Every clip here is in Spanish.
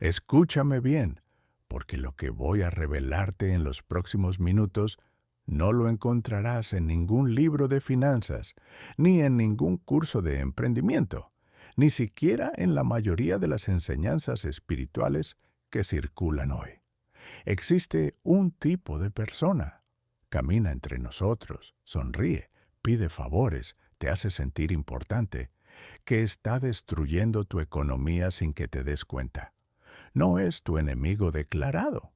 Escúchame bien, porque lo que voy a revelarte en los próximos minutos no lo encontrarás en ningún libro de finanzas, ni en ningún curso de emprendimiento, ni siquiera en la mayoría de las enseñanzas espirituales que circulan hoy. Existe un tipo de persona. Camina entre nosotros, sonríe, pide favores, te hace sentir importante, que está destruyendo tu economía sin que te des cuenta. No es tu enemigo declarado.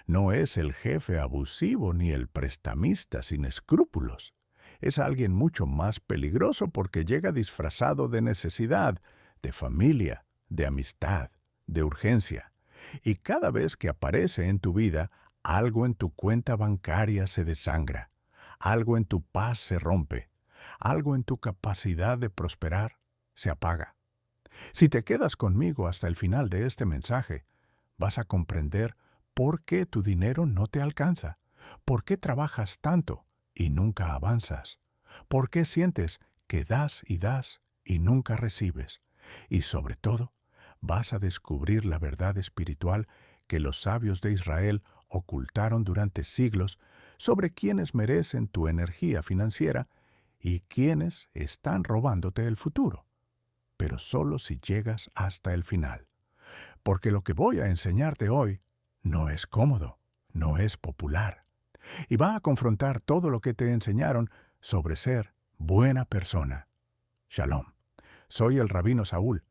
No es el jefe abusivo ni el prestamista sin escrúpulos. Es alguien mucho más peligroso porque llega disfrazado de necesidad, de familia, de amistad, de urgencia. Y cada vez que aparece en tu vida, algo en tu cuenta bancaria se desangra, algo en tu paz se rompe, algo en tu capacidad de prosperar se apaga. Si te quedas conmigo hasta el final de este mensaje, vas a comprender por qué tu dinero no te alcanza, por qué trabajas tanto y nunca avanzas, por qué sientes que das y nunca recibes, y sobre todo, vas a descubrir la verdad espiritual que los sabios de Israel ocultaron durante siglos sobre quienes merecen tu energía financiera y quienes están robándote el futuro, pero solo si llegas hasta el final. Porque lo que voy a enseñarte hoy no es cómodo, no es popular, y va a confrontar todo lo que te enseñaron sobre ser buena persona. Shalom. Soy el Rabino Saúl,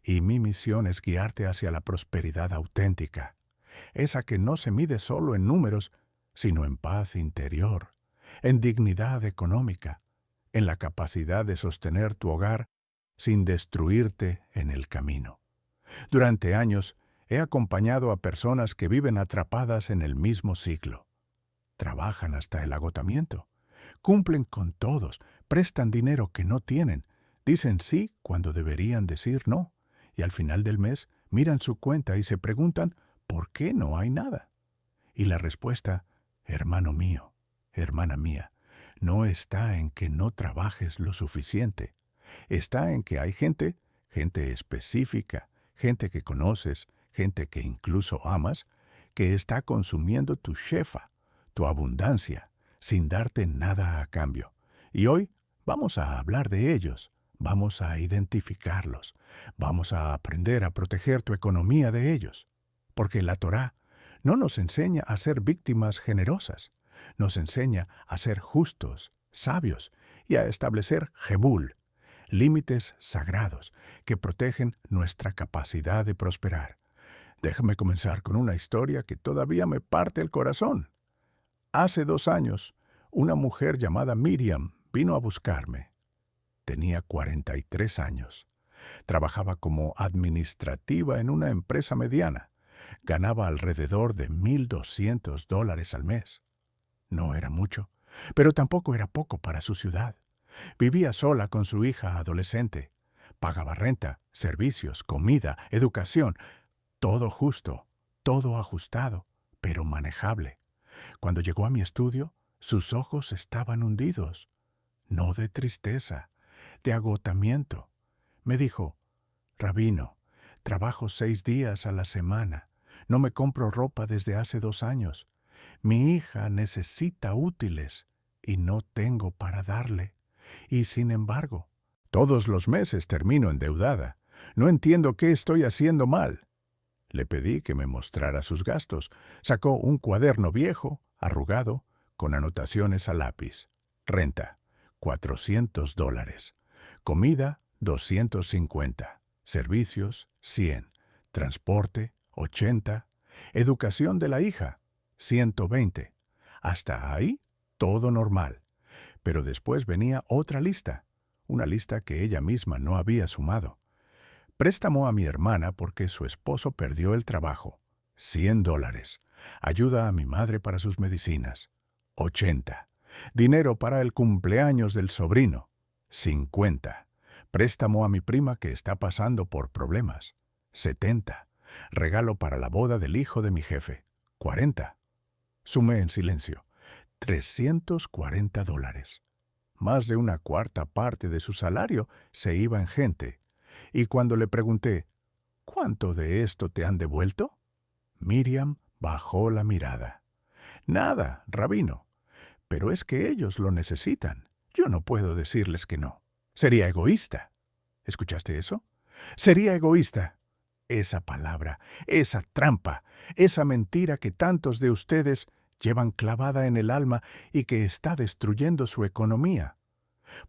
y mi misión es guiarte hacia la prosperidad auténtica, esa que no se mide solo en números, sino en paz interior, en dignidad económica, en la capacidad de sostener tu hogar sin destruirte en el camino. Durante años he acompañado a personas que viven atrapadas en el mismo ciclo. Trabajan hasta el agotamiento, cumplen con todos, prestan dinero que no tienen, dicen sí cuando deberían decir no, y al final del mes miran su cuenta y se preguntan ¿por qué no hay nada? Y la respuesta, hermano mío, hermana mía, no está en que no trabajes lo suficiente, está en que hay gente específica, gente que conoces, gente que incluso amas, que está consumiendo tu shefa, tu abundancia, sin darte nada a cambio. Y hoy vamos a hablar de ellos, vamos a identificarlos, vamos a aprender a proteger tu economía de ellos. Porque la Torá no nos enseña a ser víctimas generosas, nos enseña a ser justos, sabios y a establecer jebul, límites sagrados que protegen nuestra capacidad de prosperar. Déjame comenzar con una historia que todavía me parte el corazón. Hace 2 años, una mujer llamada Miriam vino a buscarme. Tenía 43 años. Trabajaba como administrativa en una empresa mediana. Ganaba alrededor de $1,200 al mes. No era mucho, pero tampoco era poco para su ciudad. Vivía sola con su hija adolescente. Pagaba renta, servicios, comida, educación. Todo justo, todo ajustado, pero manejable. Cuando llegó a mi estudio, sus ojos estaban hundidos. No de tristeza, de agotamiento. Me dijo, Rabino, trabajo 6 días a la semana. No me compro ropa desde hace 2 años. Mi hija necesita útiles y no tengo para darle. Y sin embargo, todos los meses termino endeudada. No entiendo qué estoy haciendo mal. Le pedí que me mostrara sus gastos. Sacó un cuaderno viejo, arrugado, con anotaciones a lápiz. Renta, $400. Comida, 250. Servicios, 100. Transporte, 80. Educación de la hija, 120. Hasta ahí, todo normal. Pero después venía otra lista, una lista que ella misma no había sumado. Préstamo a mi hermana porque su esposo perdió el trabajo, $100. Ayuda a mi madre para sus medicinas, 80. Dinero para el cumpleaños del sobrino, 50. Préstamo a mi prima que está pasando por problemas, 70. Regalo para la boda del hijo de mi jefe, 40. Sumé en silencio, $340. Más de una cuarta parte de su salario se iba en gente. Y cuando le pregunté, ¿Cuánto de esto te han devuelto? Miriam bajó la mirada. Nada, rabino. Pero es que ellos lo necesitan. Yo no puedo decirles que no. Sería egoísta. ¿Escuchaste eso? Sería egoísta. Esa palabra, esa trampa, esa mentira que tantos de ustedes llevan clavada en el alma y que está destruyendo su economía.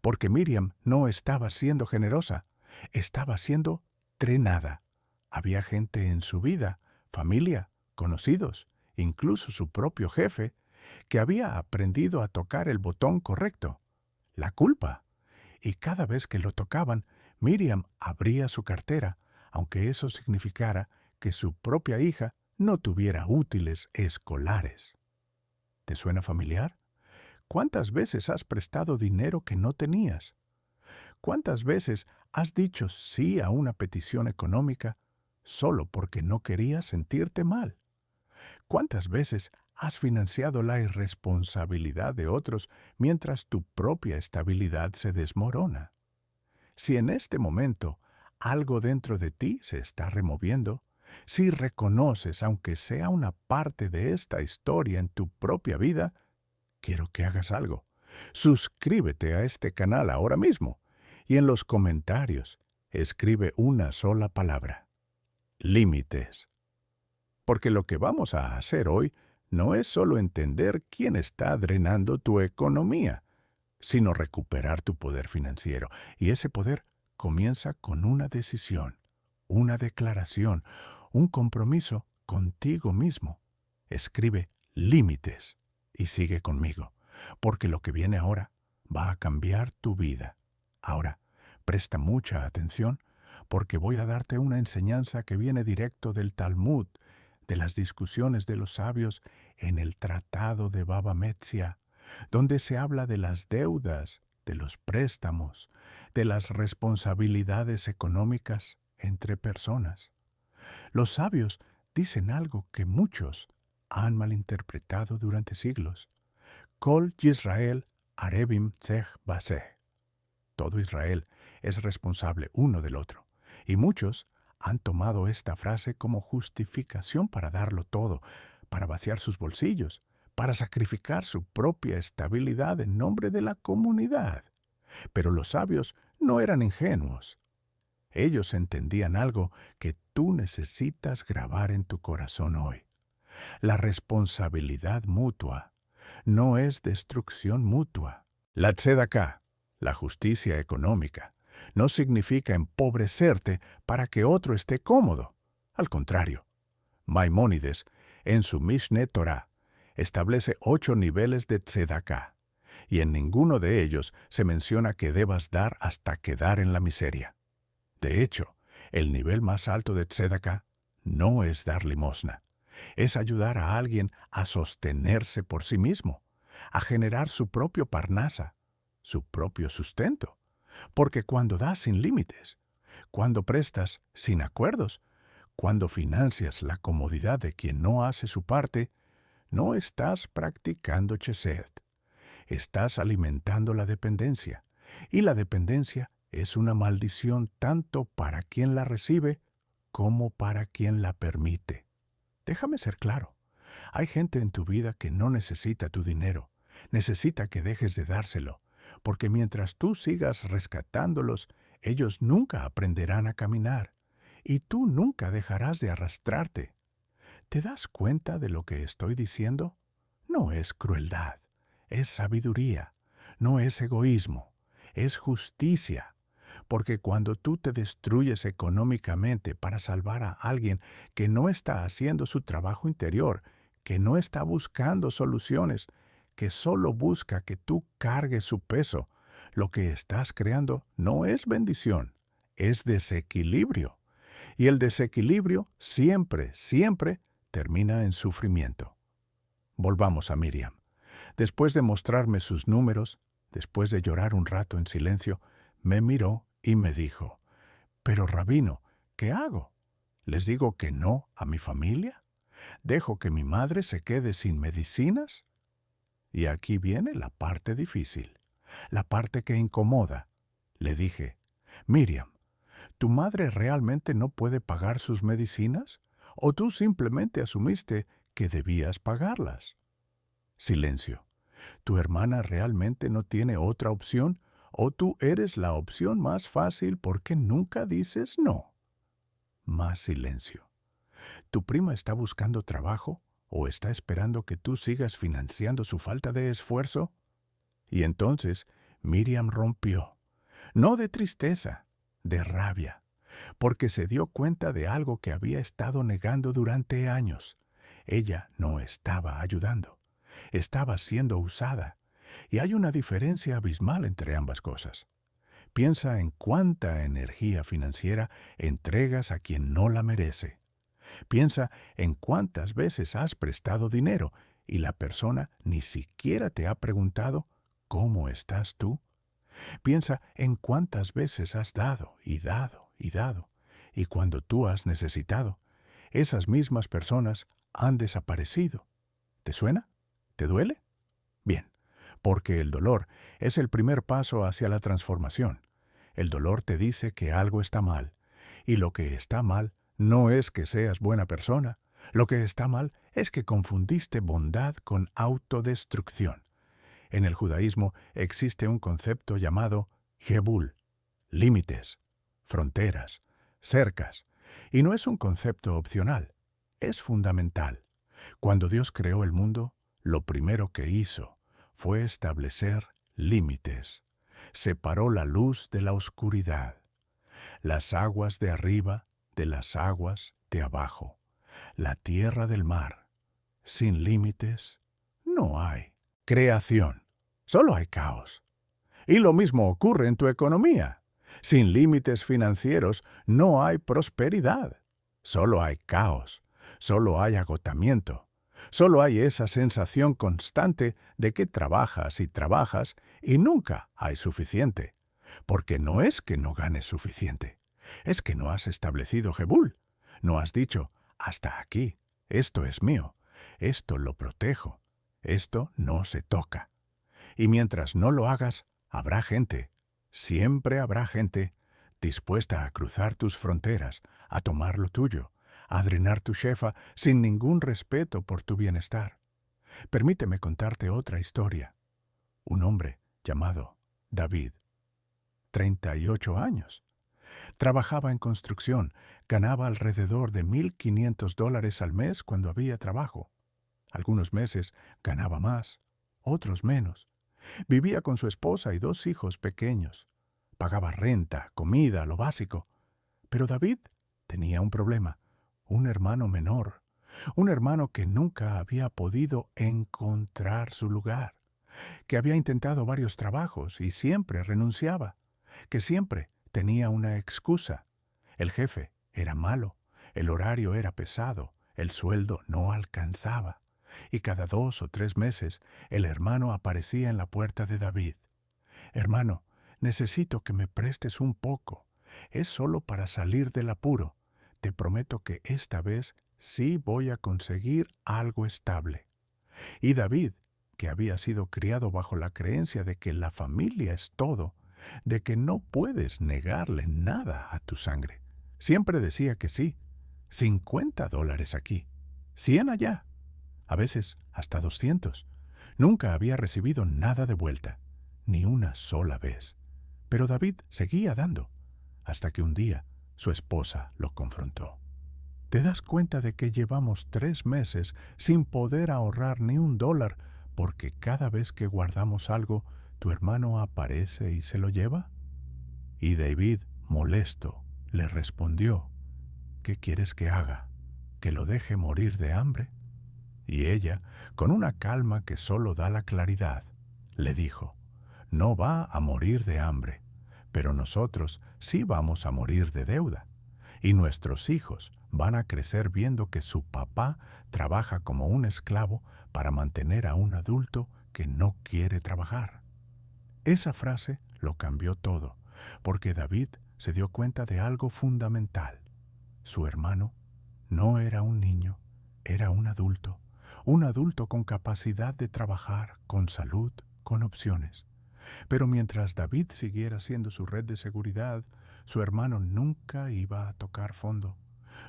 Porque Miriam no estaba siendo generosa, estaba siendo drenada. Había gente en su vida, familia, conocidos, incluso su propio jefe, que había aprendido a tocar el botón correcto, la culpa. Y cada vez que lo tocaban, Miriam abría su cartera, aunque eso significara que su propia hija no tuviera útiles escolares. ¿Te suena familiar? ¿Cuántas veces has prestado dinero que no tenías? ¿Cuántas veces has dicho sí a una petición económica solo porque no querías sentirte mal? ¿Cuántas veces has financiado la irresponsabilidad de otros mientras tu propia estabilidad se desmorona? Si en este momento algo dentro de ti se está removiendo, si reconoces, aunque sea una parte de esta historia en tu propia vida, quiero que hagas algo. Suscríbete a este canal ahora mismo y en los comentarios escribe una sola palabra: límites. Porque lo que vamos a hacer hoy no es solo entender quién está drenando tu economía, sino recuperar tu poder financiero. Y ese poder comienza con una decisión, una declaración, un compromiso contigo mismo. Escribe límites y sigue conmigo, porque lo que viene ahora va a cambiar tu vida. Ahora, presta mucha atención, porque voy a darte una enseñanza que viene directo del Talmud, de las discusiones de los sabios en el Tratado de Baba Metzia, donde se habla de las deudas, de los préstamos, de las responsabilidades económicas entre personas. Los sabios dicen algo que muchos han malinterpretado durante siglos. Kol Yisrael Arebim Tzech Baseh. Todo Israel es responsable uno del otro, y muchos han tomado esta frase como justificación para darlo todo, para vaciar sus bolsillos, para sacrificar su propia estabilidad en nombre de la comunidad. Pero los sabios no eran ingenuos. Ellos entendían algo que tú necesitas grabar en tu corazón hoy. La responsabilidad mutua no es destrucción mutua. La tzedakah, la justicia económica, no significa empobrecerte para que otro esté cómodo. Al contrario, Maimónides, en su Mishneh Torah, establece 8 niveles de tzedakah, y en ninguno de ellos se menciona que debas dar hasta quedar en la miseria. De hecho, el nivel más alto de tzedakah no es dar limosna, es ayudar a alguien a sostenerse por sí mismo, a generar su propio parnasa, su propio sustento. Porque cuando das sin límites, cuando prestas sin acuerdos, cuando financias la comodidad de quien no hace su parte, no estás practicando chesed. Estás alimentando la dependencia, y la dependencia es una maldición tanto para quien la recibe como para quien la permite. Déjame ser claro, hay gente en tu vida que no necesita tu dinero, necesita que dejes de dárselo, porque mientras tú sigas rescatándolos, ellos nunca aprenderán a caminar, y tú nunca dejarás de arrastrarte. ¿Te das cuenta de lo que estoy diciendo? No es crueldad, es sabiduría, no es egoísmo, es justicia. Porque cuando tú te destruyes económicamente para salvar a alguien que no está haciendo su trabajo interior, que no está buscando soluciones, que solo busca que tú cargues su peso, lo que estás creando no es bendición, es desequilibrio. Y el desequilibrio siempre, siempre termina en sufrimiento. Volvamos a Miriam. Después de mostrarme sus números, después de llorar un rato en silencio, me miró y me dijo: «Pero, rabino, ¿qué hago? ¿Les digo que no a mi familia? ¿Dejo que mi madre se quede sin medicinas?» Y aquí viene la parte difícil, la parte que incomoda. Le dije: «Miriam, ¿Tu madre realmente no puede pagar sus medicinas? ¿O tú simplemente asumiste que debías pagarlas? Silencio. ¿Tu hermana realmente no tiene otra opción? ¿O tú eres la opción más fácil porque nunca dices no? Más silencio. ¿Tu prima está buscando trabajo o está esperando que tú sigas financiando su falta de esfuerzo? Y entonces Miriam rompió, no de tristeza, de rabia, porque se dio cuenta de algo que había estado negando durante años. Ella no estaba ayudando, estaba siendo usada, y hay una diferencia abismal entre ambas cosas. Piensa en cuánta energía financiera entregas a quien no la merece. Piensa en cuántas veces has prestado dinero y la persona ni siquiera te ha preguntado ¿cómo estás tú? Piensa en cuántas veces has dado y dado y dado, y cuando tú has necesitado, esas mismas personas han desaparecido. ¿Te suena? ¿Te duele? Bien, porque el dolor es el primer paso hacia la transformación. El dolor te dice que algo está mal, y lo que está mal no es que seas buena persona, lo que está mal es que confundiste bondad con autodestrucción. En el judaísmo existe un concepto llamado Jebul, límites, fronteras, cercas, y no es un concepto opcional, es fundamental. Cuando Dios creó el mundo, lo primero que hizo fue establecer límites. Separó la luz de la oscuridad, las aguas de arriba de las aguas de abajo, la tierra del mar. Sin límites no hay creación, solo hay caos. Y lo mismo ocurre en tu economía. Sin límites financieros no hay prosperidad, solo hay caos, solo hay agotamiento, solo hay esa sensación constante de que trabajas y trabajas y nunca hay suficiente. Porque no es que no ganes suficiente, es que no has establecido Jebul. No has dicho, hasta aquí, esto es mío, esto lo protejo, esto no se toca. Y mientras no lo hagas, habrá gente, siempre habrá gente, dispuesta a cruzar tus fronteras, a tomar lo tuyo, a drenar tu shefa sin ningún respeto por tu bienestar. Permíteme contarte otra historia. Un hombre llamado David, 38 años. Trabajaba en construcción, ganaba alrededor de $1,500 al mes cuando había trabajo. Algunos meses ganaba más, otros menos. Vivía con su esposa y 2 hijos pequeños. Pagaba renta, comida, lo básico. Pero David tenía un problema, un hermano menor, un hermano que nunca había podido encontrar su lugar, que había intentado varios trabajos y siempre renunciaba, que siempre tenía una excusa. El jefe era malo, el horario era pesado, el sueldo no alcanzaba. Y cada 2 o 3 meses el hermano aparecía en la puerta de David. Hermano, necesito que me prestes un poco. Es solo para salir del apuro. Te prometo que esta vez sí voy a conseguir algo estable. Y David, que había sido criado bajo la creencia de que la familia es todo, de que no puedes negarle nada a tu sangre, siempre decía que sí. $50 aquí, 100 allá, a veces hasta 200. Nunca había recibido nada de vuelta, ni una sola vez. Pero David seguía dando, hasta que un día su esposa lo confrontó. ¿Te das cuenta de que llevamos 3 meses sin poder ahorrar ni $1 porque cada vez que guardamos algo, tu hermano aparece y se lo lleva? Y David, molesto, le respondió, ¿qué quieres que haga? ¿Que lo deje morir de hambre? Y ella, con una calma que solo da la claridad, le dijo, no va a morir de hambre, pero nosotros sí vamos a morir de deuda. Y nuestros hijos van a crecer viendo que su papá trabaja como un esclavo para mantener a un adulto que no quiere trabajar. Esa frase lo cambió todo, porque David se dio cuenta de algo fundamental. Su hermano no era un niño, era un adulto con capacidad de trabajar, con salud, con opciones. Pero mientras David siguiera siendo su red de seguridad, Su hermano nunca iba a tocar fondo,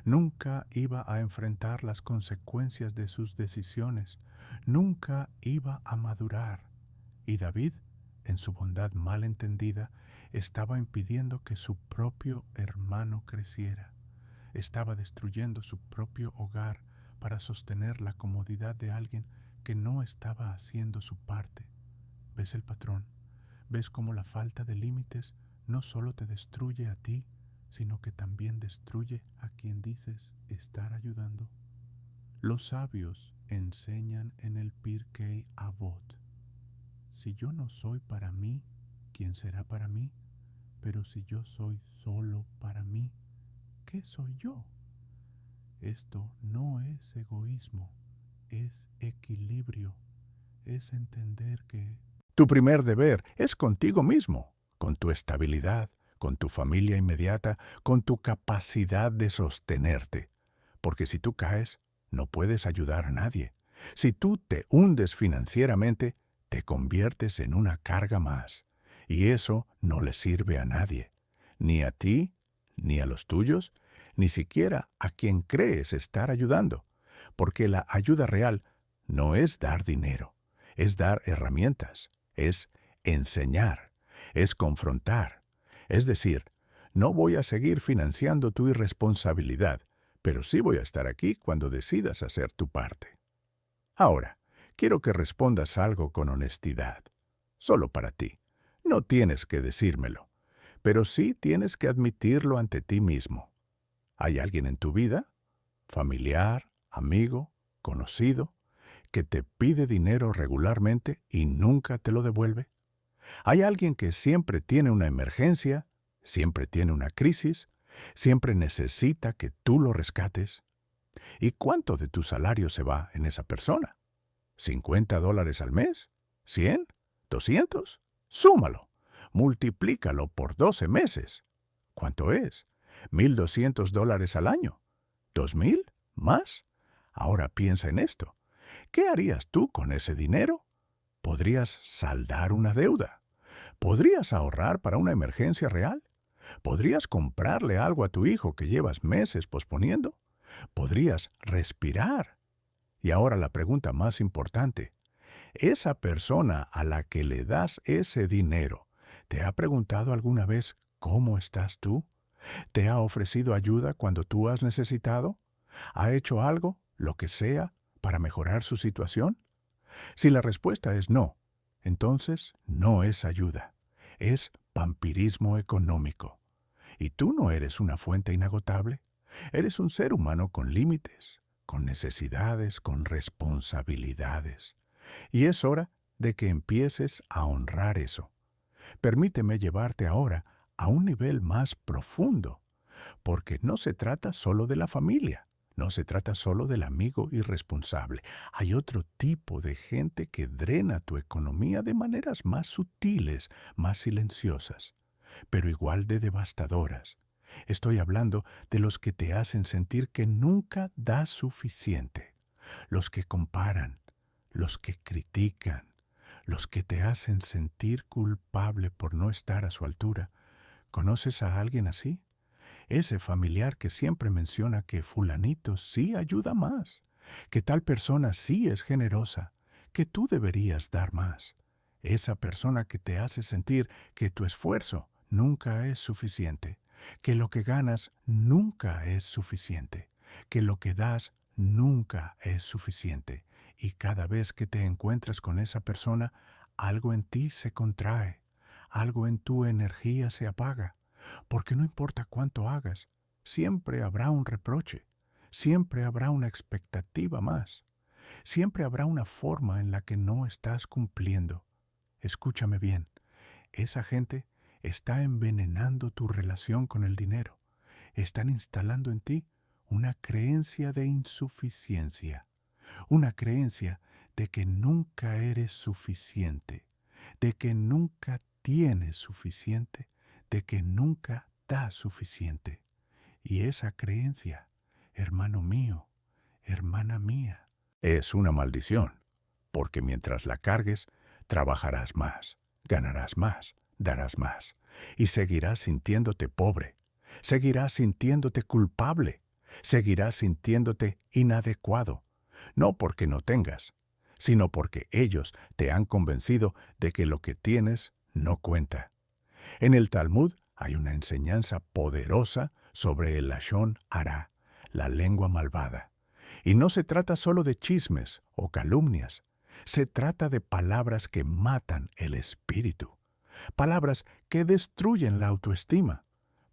nunca iba a enfrentar las consecuencias de sus decisiones, nunca iba a madurar. Y David, en su bondad mal entendida, estaba impidiendo que su propio hermano creciera. Estaba destruyendo su propio hogar para sostener la comodidad de alguien que no estaba haciendo su parte. ¿Ves el patrón? ¿Ves cómo la falta de límites no solo te destruye a ti, sino que también destruye a quien dices estar ayudando? Los sabios enseñan en el Pirkei Avot: si yo no soy para mí, ¿quién será para mí? Pero si yo soy solo para mí, ¿qué soy yo? Esto no es egoísmo, es equilibrio, es entender que tu primer deber es contigo mismo, con tu estabilidad, con tu familia inmediata, con tu capacidad de sostenerte. Porque si tú caes, no puedes ayudar a nadie. Si tú te hundes financieramente, te conviertes en una carga más. Y eso no le sirve a nadie, ni a ti, ni a los tuyos, ni siquiera a quien crees estar ayudando. Porque la ayuda real no es dar dinero, es dar herramientas, es enseñar, es confrontar. Es decir, no voy a seguir financiando tu irresponsabilidad, pero sí voy a estar aquí cuando decidas hacer tu parte. Ahora, quiero que respondas algo con honestidad, solo para ti. No tienes que decírmelo, pero sí tienes que admitirlo ante ti mismo. ¿Hay alguien en tu vida, familiar, amigo, conocido, que te pide dinero regularmente y nunca te lo devuelve? ¿Hay alguien que siempre tiene una emergencia, siempre tiene una crisis, siempre necesita que tú lo rescates? ¿Y cuánto de tu salario se va en esa persona? ¿$50 al mes? ¿100? ¿200? Súmalo. Multiplícalo por 12 meses. ¿Cuánto es? $1,200 al año. ¿2,000? ¿Más? Ahora piensa en esto. ¿Qué harías tú con ese dinero? ¿Podrías saldar una deuda? ¿Podrías ahorrar para una emergencia real? ¿Podrías comprarle algo a tu hijo que llevas meses posponiendo? ¿Podrías respirar? Y ahora la pregunta más importante. ¿Esa persona a la que le das ese dinero te ha preguntado alguna vez cómo estás tú? ¿Te ha ofrecido ayuda cuando tú has necesitado? ¿Ha hecho algo, lo que sea, para mejorar su situación? Si la respuesta es no, entonces no es ayuda, es vampirismo económico. Y tú no eres una fuente inagotable, eres un ser humano con límites, con necesidades, con responsabilidades. Y es hora de que empieces a honrar eso. Permíteme llevarte ahora a un nivel más profundo, porque no se trata solo de la familia. No se trata solo del amigo irresponsable. Hay otro tipo de gente que drena tu economía de maneras más sutiles, más silenciosas, pero igual de devastadoras. Estoy hablando de los que te hacen sentir que nunca das suficiente, los que comparan, los que critican, los que te hacen sentir culpable por no estar a su altura. ¿Conoces a alguien así? Ese familiar que siempre menciona que fulanito sí ayuda más, que tal persona sí es generosa, que tú deberías dar más. Esa persona que te hace sentir que tu esfuerzo nunca es suficiente, que lo que ganas nunca es suficiente, que lo que das nunca es suficiente. Y cada vez que te encuentras con esa persona, algo en ti se contrae, algo en tu energía se apaga. Porque no importa cuánto hagas, siempre habrá un reproche, siempre habrá una expectativa más, siempre habrá una forma en la que no estás cumpliendo. Escúchame bien, esa gente está envenenando tu relación con el dinero. Están instalando en ti una creencia de insuficiencia, una creencia de que nunca eres suficiente, de que nunca tienes suficiente, de que nunca das suficiente. Y esa creencia, hermano mío, hermana mía, es una maldición, porque mientras la cargues, trabajarás más, ganarás más, darás más. y seguirás sintiéndote pobre, seguirás sintiéndote culpable, seguirás sintiéndote inadecuado, no porque no tengas, sino porque ellos te han convencido de que lo que tienes no cuenta. En el Talmud hay una enseñanza poderosa sobre el Lashon Hara, la lengua malvada. Y no se trata solo de chismes o calumnias, se trata de palabras que matan el espíritu, palabras que destruyen la autoestima,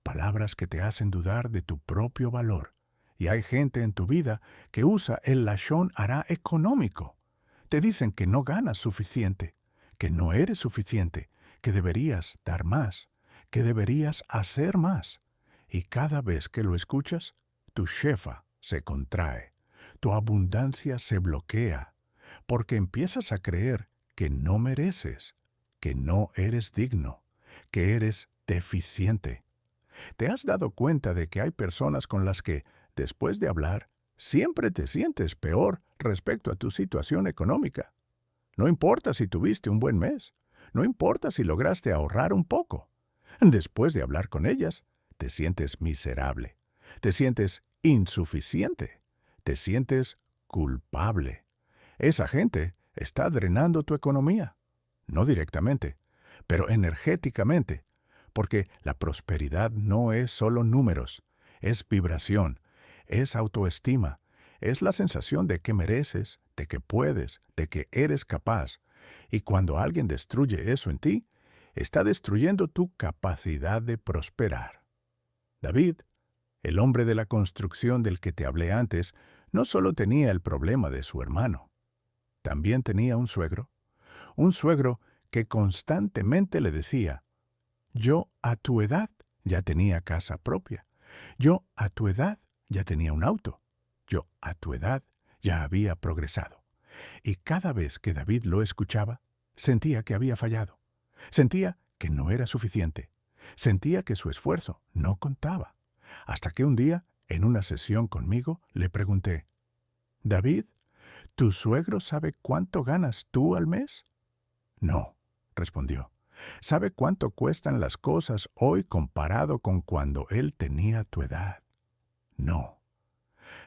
palabras que te hacen dudar de tu propio valor. Y hay gente en tu vida que usa el Lashon Hara económico. Te dicen que no ganas suficiente, que no eres suficiente, que deberías dar más, que deberías hacer más. Y cada vez que lo escuchas, tu shefa se contrae, tu abundancia se bloquea, porque empiezas a creer que no mereces, que no eres digno, que eres deficiente. ¿Te has dado cuenta de que hay personas con las que, después de hablar, siempre te sientes peor respecto a tu situación económica? No importa si tuviste un buen mes, no importa si lograste ahorrar un poco. Después de hablar con ellas, te sientes miserable, te sientes insuficiente, te sientes culpable. Esa gente está drenando tu economía, no directamente, pero energéticamente, porque la prosperidad no es solo números, es vibración, es autoestima, es la sensación de que mereces, de que puedes, de que eres capaz. Y cuando alguien destruye eso en ti, está destruyendo tu capacidad de prosperar. David, el hombre de la construcción del que te hablé antes, no solo tenía el problema de su hermano, también tenía un suegro que constantemente le decía: yo a tu edad ya tenía casa propia, yo a tu edad ya tenía un auto, yo a tu edad ya había progresado. Y cada vez que David lo escuchaba, sentía que había fallado, sentía que no era suficiente, sentía que su esfuerzo no contaba. Hasta que un día, en una sesión conmigo, le pregunté: David, ¿tu suegro sabe cuánto ganas tú al mes? No, respondió. ¿Sabe cuánto cuestan las cosas hoy comparado con cuando él tenía tu edad? No.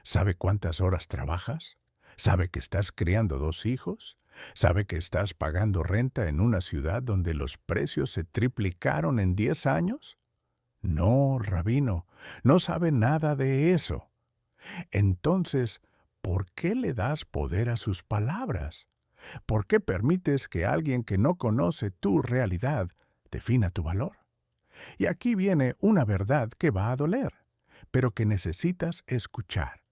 ¿Sabe cuántas horas trabajas? ¿Sabe que estás criando 2 hijos? ¿Sabe que estás pagando renta en una ciudad donde los precios se triplicaron en 10 años? No, rabino, no sabe nada de eso. Entonces, ¿por qué le das poder a sus palabras? ¿Por qué permites que alguien que no conoce tu realidad defina tu valor? Y aquí viene una verdad que va a doler, pero que necesitas escuchar.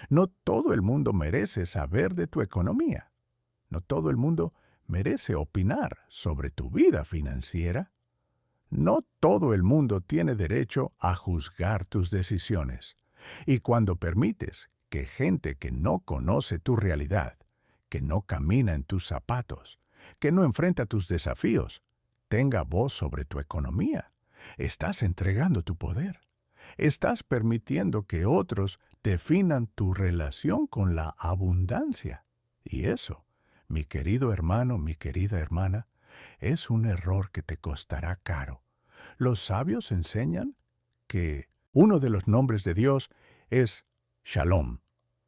No todo el mundo merece saber de tu economía. No todo el mundo merece opinar sobre tu vida financiera. No todo el mundo tiene derecho a juzgar tus decisiones. Y cuando permites que gente que no conoce tu realidad, que no camina en tus zapatos, que no enfrenta tus desafíos, tenga voz sobre tu economía, estás entregando tu poder. Estás permitiendo que otros definan tu relación con la abundancia. Y eso, mi querido hermano, mi querida hermana, es un error que te costará caro. Los sabios enseñan que uno de los nombres de Dios es Shalom,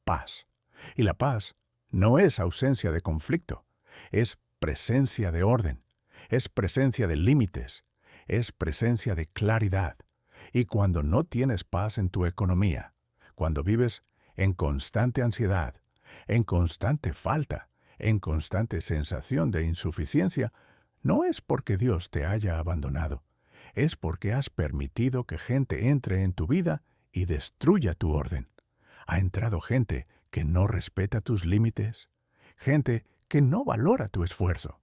paz. Y la paz no es ausencia de conflicto, es presencia de orden, es presencia de límites, es presencia de claridad. Y cuando no tienes paz en tu economía, cuando vives en constante ansiedad, en constante falta, en constante sensación de insuficiencia, no es porque Dios te haya abandonado, es porque has permitido que gente entre en tu vida y destruya tu orden. Ha entrado gente que no respeta tus límites, gente que no valora tu esfuerzo,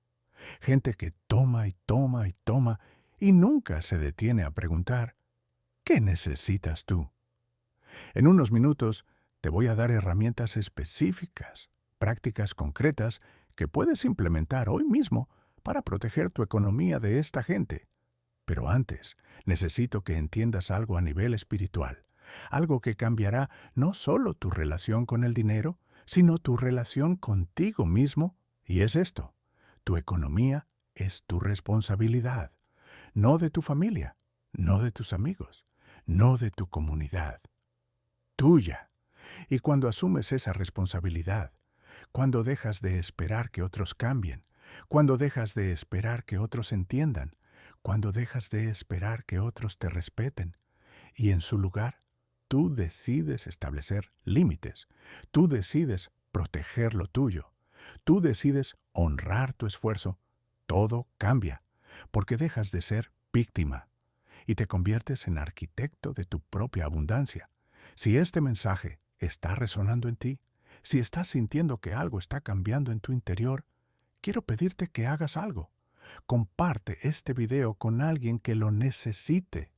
gente que toma y toma y toma y nunca se detiene a preguntar: ¿qué necesitas tú? En unos minutos te voy a dar herramientas específicas, prácticas concretas que puedes implementar hoy mismo para proteger tu economía de esta gente. Pero antes, necesito que entiendas algo a nivel espiritual, algo que cambiará no solo tu relación con el dinero, sino tu relación contigo mismo, y es esto: tu economía es tu responsabilidad. no de tu familia, no de tus amigos, no de tu comunidad, tuya. Y cuando asumes esa responsabilidad, cuando dejas de esperar que otros cambien, cuando dejas de esperar que otros entiendan, cuando dejas de esperar que otros te respeten, y en su lugar, tú decides establecer límites, tú decides proteger lo tuyo, tú decides honrar tu esfuerzo, todo cambia, porque dejas de ser víctima y te conviertes en arquitecto de tu propia abundancia. Si este mensaje está resonando en ti, si estás sintiendo que algo está cambiando en tu interior, quiero pedirte que hagas algo. Comparte este video con alguien que lo necesite,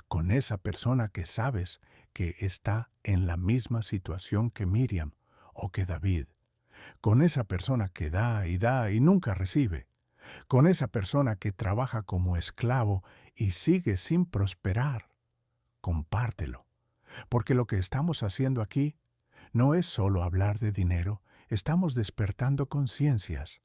con esa persona que sabes que está en la misma situación que Miriam o que David, con esa persona que da y nunca recibe, con esa persona que trabaja como esclavo y sigue sin prosperar. Compártelo, porque lo que estamos haciendo aquí no es solo hablar de dinero, estamos despertando conciencias.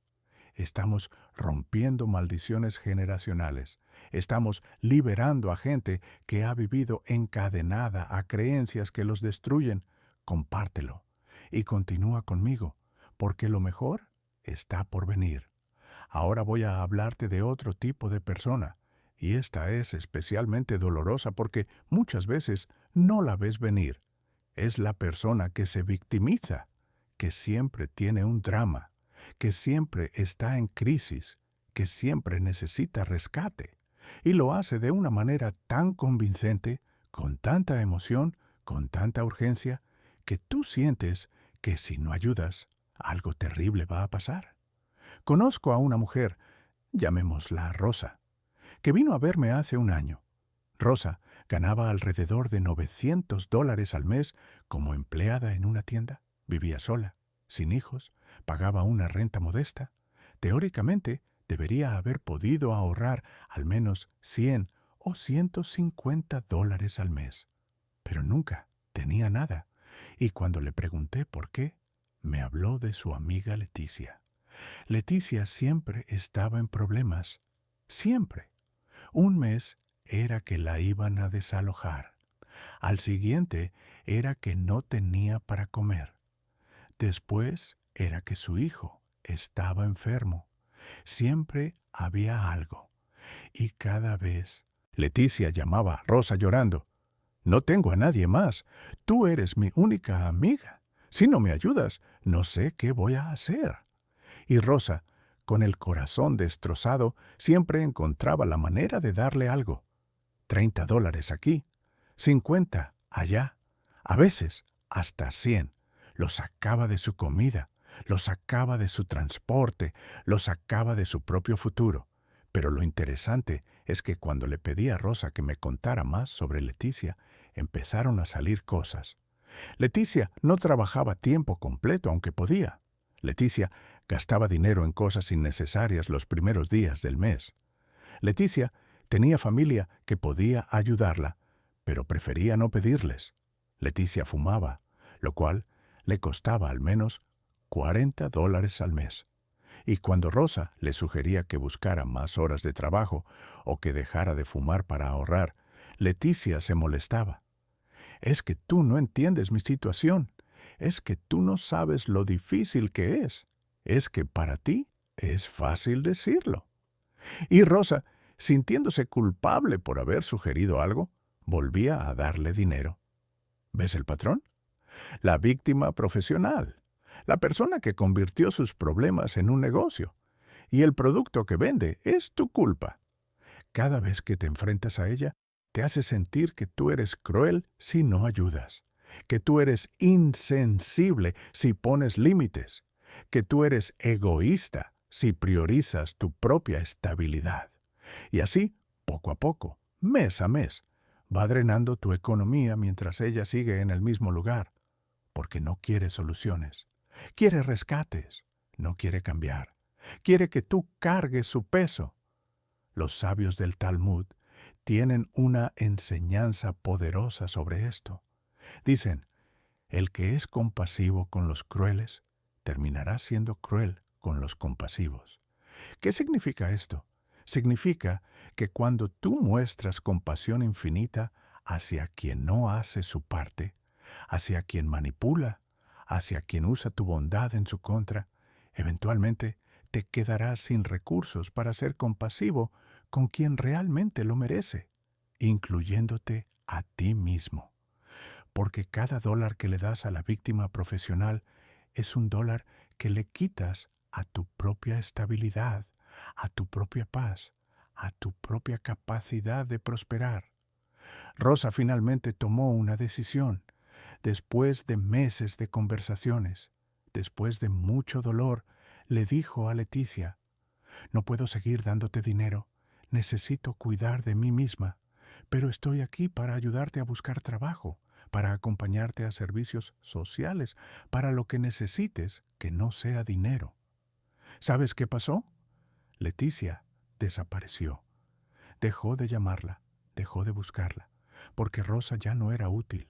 Estamos rompiendo maldiciones generacionales. Estamos liberando a gente que ha vivido encadenada a creencias que los destruyen. Compártelo y continúa conmigo, porque lo mejor está por venir. Ahora voy a hablarte de otro tipo de persona, y esta es especialmente dolorosa porque muchas veces no la ves venir. Es la persona que se victimiza, que siempre tiene un drama, que siempre está en crisis, que siempre necesita rescate, y lo hace de una manera tan convincente, con tanta emoción, con tanta urgencia, que tú sientes que si no ayudas, algo terrible va a pasar. Conozco a una mujer, llamémosla Rosa, que vino a verme hace un año. Rosa ganaba alrededor de $900 al mes como empleada en una tienda, vivía sola, sin hijos, pagaba una renta modesta. Teóricamente, debería haber podido ahorrar al menos 100 o $150 al mes. Pero nunca tenía nada, y cuando le pregunté por qué, me habló de su amiga Leticia. Leticia siempre estaba en problemas, siempre. Un mes era que la iban a desalojar. Al siguiente era que no tenía para comer. Después era que su hijo estaba enfermo. Siempre había algo. Y cada vez Leticia llamaba a Rosa llorando. No tengo a nadie más. Tú eres mi única amiga. Si no me ayudas, no sé qué voy a hacer. Y Rosa, con el corazón destrozado, siempre encontraba la manera de darle algo. $30 aquí, 50 allá, a veces hasta 100. Lo sacaba de su comida, lo sacaba de su transporte, lo sacaba de su propio futuro. Pero lo interesante es que cuando le pedí a Rosa que me contara más sobre Leticia, empezaron a salir cosas. Leticia no trabajaba tiempo completo aunque podía. Leticia gastaba dinero en cosas innecesarias los primeros días del mes. Leticia tenía familia que podía ayudarla, pero prefería no pedirles. Leticia fumaba, lo cual le costaba al menos $40 al mes. Y cuando Rosa le sugería que buscara más horas de trabajo o que dejara de fumar para ahorrar, Leticia se molestaba. Es que tú no entiendes mi situación. Es que tú no sabes lo difícil que es. Es que para ti es fácil decirlo. Y Rosa, sintiéndose culpable por haber sugerido algo, volvía a darle dinero. ¿Ves el patrón? La víctima profesional. La persona que convirtió sus problemas en un negocio. Y el producto que vende es tu culpa. Cada vez que te enfrentas a ella, te hace sentir que tú eres cruel si no ayudas, que tú eres insensible si pones límites, que tú eres egoísta si priorizas tu propia estabilidad. Y así, poco a poco, mes a mes, va drenando tu economía mientras ella sigue en el mismo lugar, porque no quiere soluciones, quiere rescates, no quiere cambiar, quiere que tú cargues su peso. Los sabios del Talmud tienen una enseñanza poderosa sobre esto. Dicen, el que es compasivo con los crueles, terminará siendo cruel con los compasivos. ¿Qué significa esto? Significa que cuando tú muestras compasión infinita hacia quien no hace su parte, hacia quien manipula, hacia quien usa tu bondad en su contra, eventualmente te quedarás sin recursos para ser compasivo con quien realmente lo merece, incluyéndote a ti mismo. Porque cada dólar que le das a la víctima profesional es un dólar que le quitas a tu propia estabilidad, a tu propia paz, a tu propia capacidad de prosperar. Rosa finalmente tomó una decisión, después de meses de conversaciones, después de mucho dolor, le dijo a Leticia: no puedo seguir dándote dinero, necesito cuidar de mí misma, pero estoy aquí para ayudarte a buscar trabajo, para acompañarte a servicios sociales, para lo que necesites que no sea dinero. ¿Sabes qué pasó? Leticia desapareció. Dejó de llamarla, dejó de buscarla, porque Rosa ya no era útil,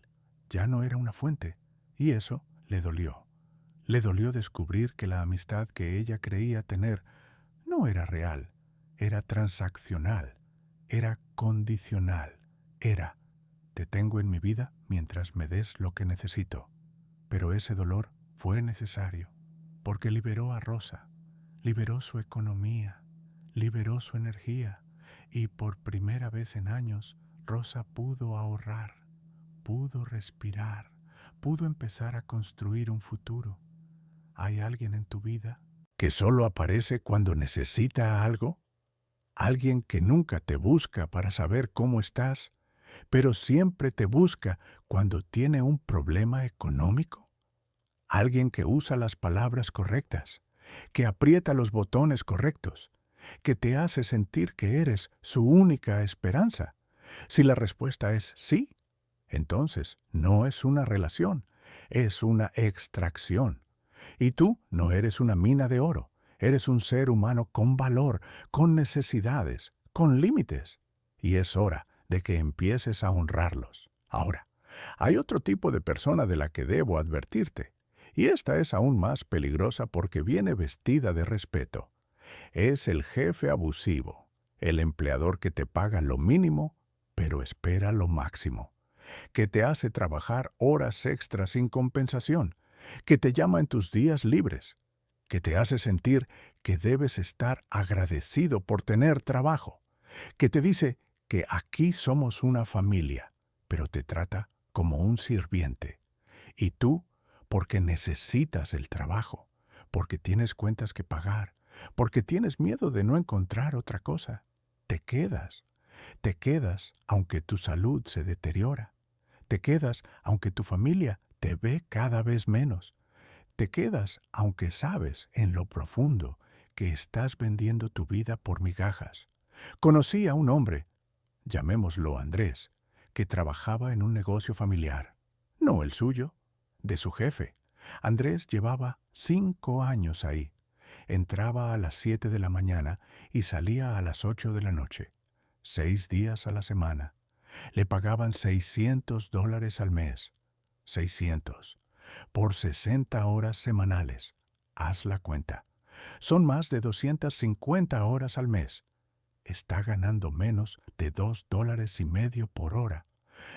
ya no era una fuente, y eso le dolió. Le dolió descubrir que la amistad que ella creía tener no era real, era transaccional, era condicional, era: te tengo en mi vida mientras me des lo que necesito. Pero ese dolor fue necesario, porque liberó a Rosa, liberó su economía, liberó su energía, y por primera vez en años, Rosa pudo ahorrar, pudo respirar, pudo empezar a construir un futuro. ¿Hay alguien en tu vida que solo aparece cuando necesita algo? ¿Alguien que nunca te busca para saber cómo estás, pero siempre te busca cuando tiene un problema económico? ¿Alguien que usa las palabras correctas, que aprieta los botones correctos, que te hace sentir que eres su única esperanza? Si la respuesta es sí, entonces no es una relación, es una extracción. Y tú no eres una mina de oro, eres un ser humano con valor, con necesidades, con límites. Y es hora de que empieces a honrarlos. Ahora, hay otro tipo de persona de la que debo advertirte, y esta es aún más peligrosa porque viene vestida de respeto. Es el jefe abusivo, el empleador que te paga lo mínimo, pero espera lo máximo, que te hace trabajar horas extras sin compensación, que te llama en tus días libres, que te hace sentir que debes estar agradecido por tener trabajo, que te dice que aquí somos una familia, pero te trata como un sirviente. Y tú, porque necesitas el trabajo, porque tienes cuentas que pagar, porque tienes miedo de no encontrar otra cosa, te quedas. Te quedas aunque tu salud se deteriora. Te quedas aunque tu familia te ve cada vez menos. Te quedas aunque sabes en lo profundo que estás vendiendo tu vida por migajas. Conocí a un hombre, llamémoslo Andrés, que trabajaba en un negocio familiar, no el suyo, de su jefe. Andrés llevaba 5 años ahí. Entraba a las 7 de la mañana y salía a las 8 de la noche. 6 días a la semana. Le pagaban $600 al mes. 600. Por 60 horas semanales. Haz la cuenta. Son más de 250 horas al mes. Está ganando menos de $2.50 por hora.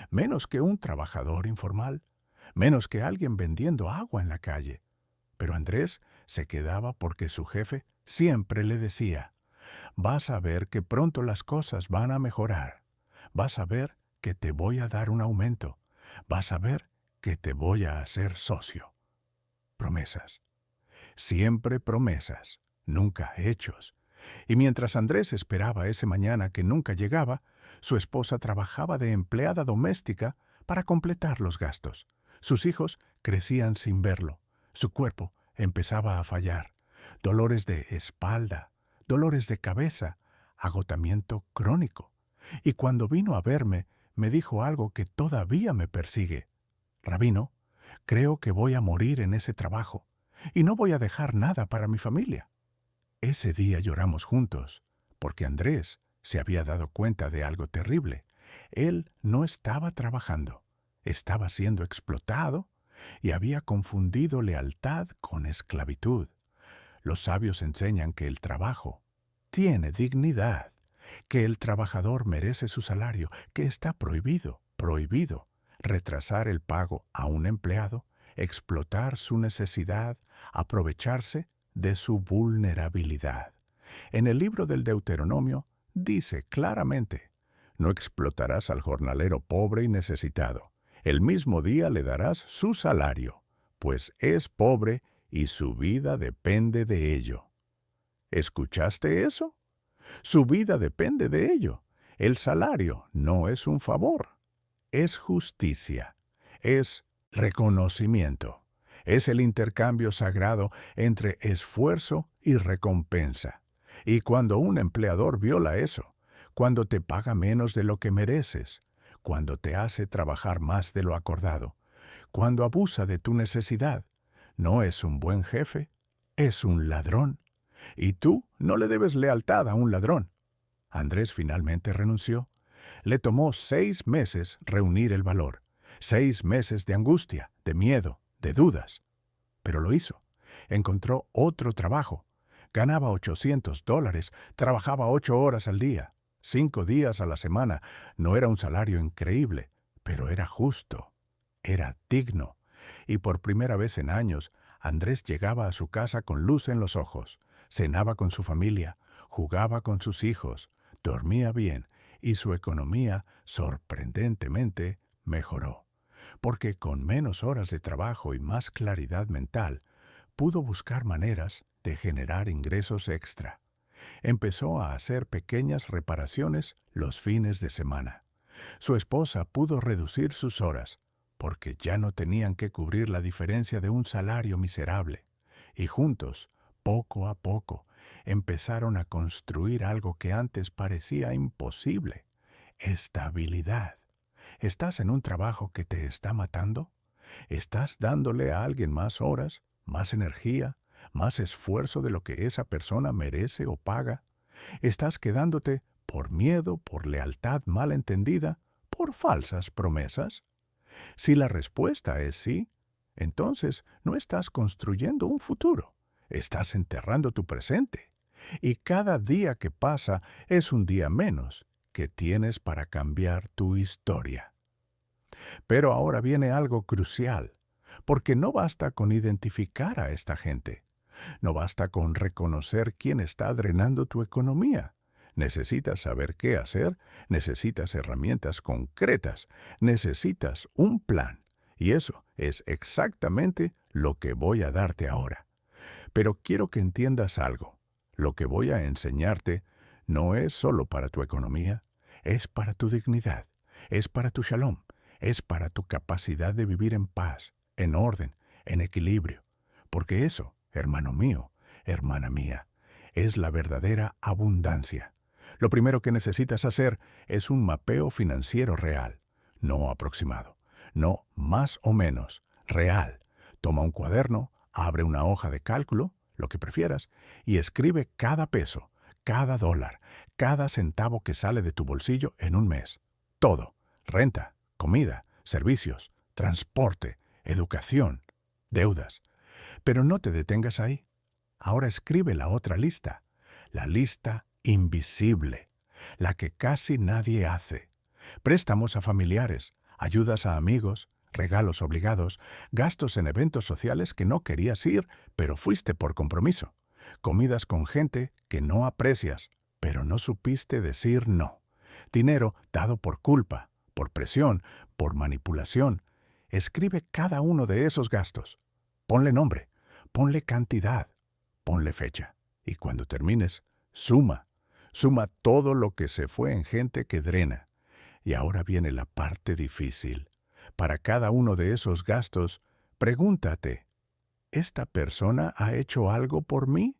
Menos que un trabajador informal. Menos que alguien vendiendo agua en la calle. Pero Andrés se quedaba porque su jefe siempre le decía: vas a ver que pronto las cosas van a mejorar. Vas a ver que te voy a dar un aumento. Vas a ver que te voy a hacer socio. Promesas. Siempre promesas, nunca hechos. Y mientras Andrés esperaba ese mañana que nunca llegaba, su esposa trabajaba de empleada doméstica para completar los gastos. Sus hijos crecían sin verlo. Su cuerpo empezaba a fallar. Dolores de espalda, dolores de cabeza, agotamiento crónico. Y cuando vino a verme, me dijo algo que todavía me persigue: Rabino, creo que voy a morir en ese trabajo y no voy a dejar nada para mi familia. Ese día lloramos juntos, porque Andrés se había dado cuenta de algo terrible. Él no estaba trabajando, estaba siendo explotado y había confundido lealtad con esclavitud. Los sabios enseñan que el trabajo tiene dignidad, que el trabajador merece su salario, que está prohibido, retrasar el pago a un empleado, explotar su necesidad, aprovecharse de su vulnerabilidad. En el libro del Deuteronomio dice claramente: no explotarás al jornalero pobre y necesitado. El mismo día le darás su salario, pues es pobre y su vida depende de ello. ¿Escuchaste eso? Su vida depende de ello. El salario no es un favor, es justicia, es reconocimiento, es el intercambio sagrado entre esfuerzo y recompensa. Y cuando un empleador viola eso, cuando te paga menos de lo que mereces, cuando te hace trabajar más de lo acordado, cuando abusa de tu necesidad, no es un buen jefe, es un ladrón. Y tú no le debes lealtad a un ladrón. Andrés finalmente renunció. Le tomó 6 meses reunir el valor, 6 meses de angustia, de miedo, de dudas. Pero lo hizo. Encontró otro trabajo. Ganaba $800, trabajaba 8 horas al día, 5 días a la semana. No era un salario increíble, pero era justo, era digno. Y por primera vez en años, Andrés llegaba a su casa con luz en los ojos, cenaba con su familia, jugaba con sus hijos, dormía bien y su economía sorprendentemente mejoró. Porque con menos horas de trabajo y más claridad mental, pudo buscar maneras de generar ingresos extra. Empezó a hacer pequeñas reparaciones los fines de semana. Su esposa pudo reducir sus horas, porque ya no tenían que cubrir la diferencia de un salario miserable. Y juntos, poco a poco, empezaron a construir algo que antes parecía imposible: estabilidad. ¿Estás en un trabajo que te está matando? ¿Estás dándole a alguien más horas, más energía, más esfuerzo de lo que esa persona merece o paga? ¿Estás quedándote por miedo, por lealtad mal entendida, por falsas promesas? Si la respuesta es sí, entonces no estás construyendo un futuro, estás enterrando tu presente. Y cada día que pasa es un día menos que tienes para cambiar tu historia. Pero ahora viene algo crucial, porque no basta con identificar a esta gente. No basta con reconocer quién está drenando tu economía. Necesitas saber qué hacer, necesitas herramientas concretas, necesitas un plan. Y eso es exactamente lo que voy a darte ahora. Pero quiero que entiendas algo. Lo que voy a enseñarte no es solo para tu economía, es para tu dignidad, es para tu shalom, es para tu capacidad de vivir en paz, en orden, en equilibrio. Porque eso, hermano mío, hermana mía, es la verdadera abundancia. Lo primero que necesitas hacer es un mapeo financiero real, no aproximado, no más o menos, real. Toma un cuaderno, abre una hoja de cálculo, lo que prefieras, y escribe cada peso, cada dólar, cada centavo que sale de tu bolsillo en un mes. Todo: renta, comida, servicios, transporte, educación, deudas. Pero no te detengas ahí. Ahora escribe la otra lista, la lista invisible, la que casi nadie hace. Préstamos a familiares, ayudas a amigos, regalos obligados, gastos en eventos sociales que no querías ir, pero fuiste por compromiso, comidas con gente que no aprecias, pero no supiste decir no, dinero dado por culpa, por presión, por manipulación. Escribe cada uno de esos gastos. Ponle nombre, ponle cantidad, ponle fecha. Y cuando termines, suma. Suma todo lo que se fue en gente que drena. Y ahora viene la parte difícil. Para cada uno de esos gastos, pregúntate: ¿esta persona ha hecho algo por mí?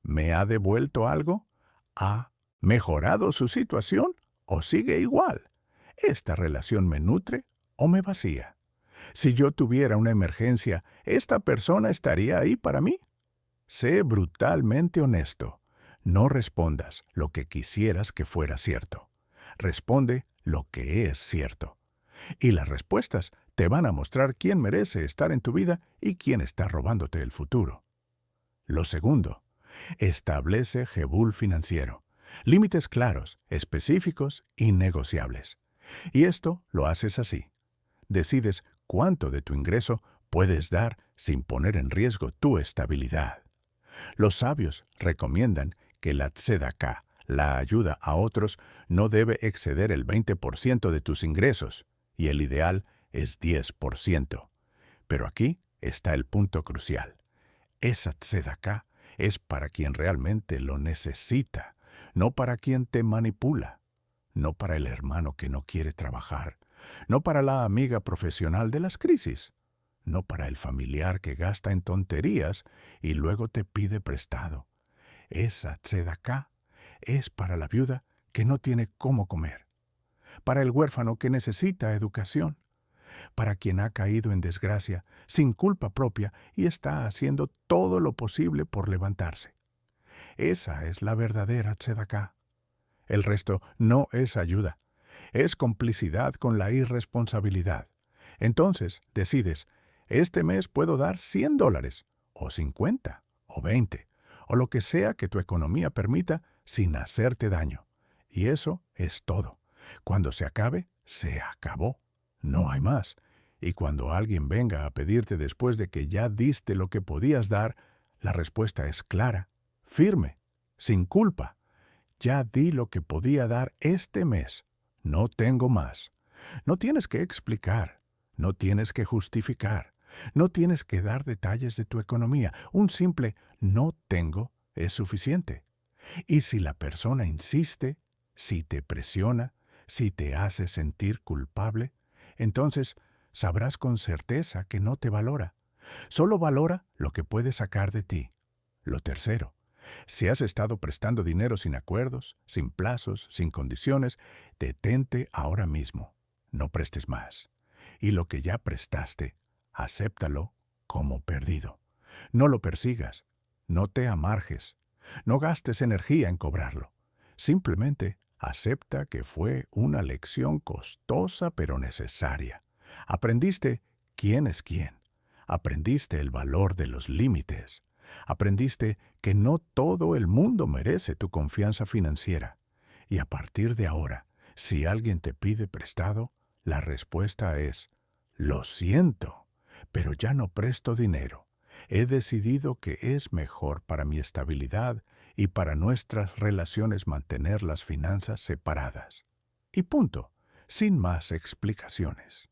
¿Me ha devuelto algo? ¿Ha mejorado su situación o sigue igual? ¿Esta relación me nutre o me vacía? Si yo tuviera una emergencia, ¿esta persona estaría ahí para mí? Sé brutalmente honesto. No respondas lo que quisieras que fuera cierto. Responde lo que es cierto. Y las respuestas te van a mostrar quién merece estar en tu vida y quién está robándote el futuro. Lo segundo, Establece jebul financiero. Límites claros, específicos y negociables. Y esto lo haces así. Decides cuánto de tu ingreso puedes dar sin poner en riesgo tu estabilidad. Los sabios recomiendan que la tzedaká, la ayuda a otros, no debe exceder el 20% de tus ingresos, y el ideal es 10%. Pero aquí está el punto crucial. Esa tzedaká es para quien realmente lo necesita, no para quien te manipula, no para el hermano que no quiere trabajar, no para la amiga profesional de las crisis, no para el familiar que gasta en tonterías y luego te pide prestado. Esa tzedaká es para la viuda que no tiene cómo comer, para el huérfano que necesita educación, para quien ha caído en desgracia sin culpa propia y está haciendo todo lo posible por levantarse. Esa es la verdadera tzedaká. El resto no es ayuda, es complicidad con la irresponsabilidad. Entonces decides, este mes puedo dar $100, o 50, o 20, o lo que sea que tu economía permita sin hacerte daño. Y eso es todo. Cuando se acabe, se acabó. No hay más. Y cuando alguien venga a pedirte después de que ya diste lo que podías dar, la respuesta es clara, firme, sin culpa. Ya di lo que podía dar este mes. No tengo más. No tienes que explicar. No tienes que justificar. No tienes que dar detalles de tu economía. Un simple no tengo es suficiente. Y si la persona insiste, si te presiona, si te hace sentir culpable, entonces sabrás con certeza que no te valora. Solo valora lo que puede sacar de ti. Lo tercero, si has estado prestando dinero sin acuerdos, sin plazos, sin condiciones, detente ahora mismo. No prestes más. Y lo que ya prestaste, acéptalo como perdido. No lo persigas. No te amarjes. No gastes energía en cobrarlo. Simplemente acepta que fue una lección costosa pero necesaria. Aprendiste quién es quién. Aprendiste el valor de los límites. Aprendiste que no todo el mundo merece tu confianza financiera. Y a partir de ahora, si alguien te pide prestado, la respuesta es, lo siento, pero ya no presto dinero. He decidido que es mejor para mi estabilidad y para nuestras relaciones mantener las finanzas separadas. Y punto, sin más explicaciones.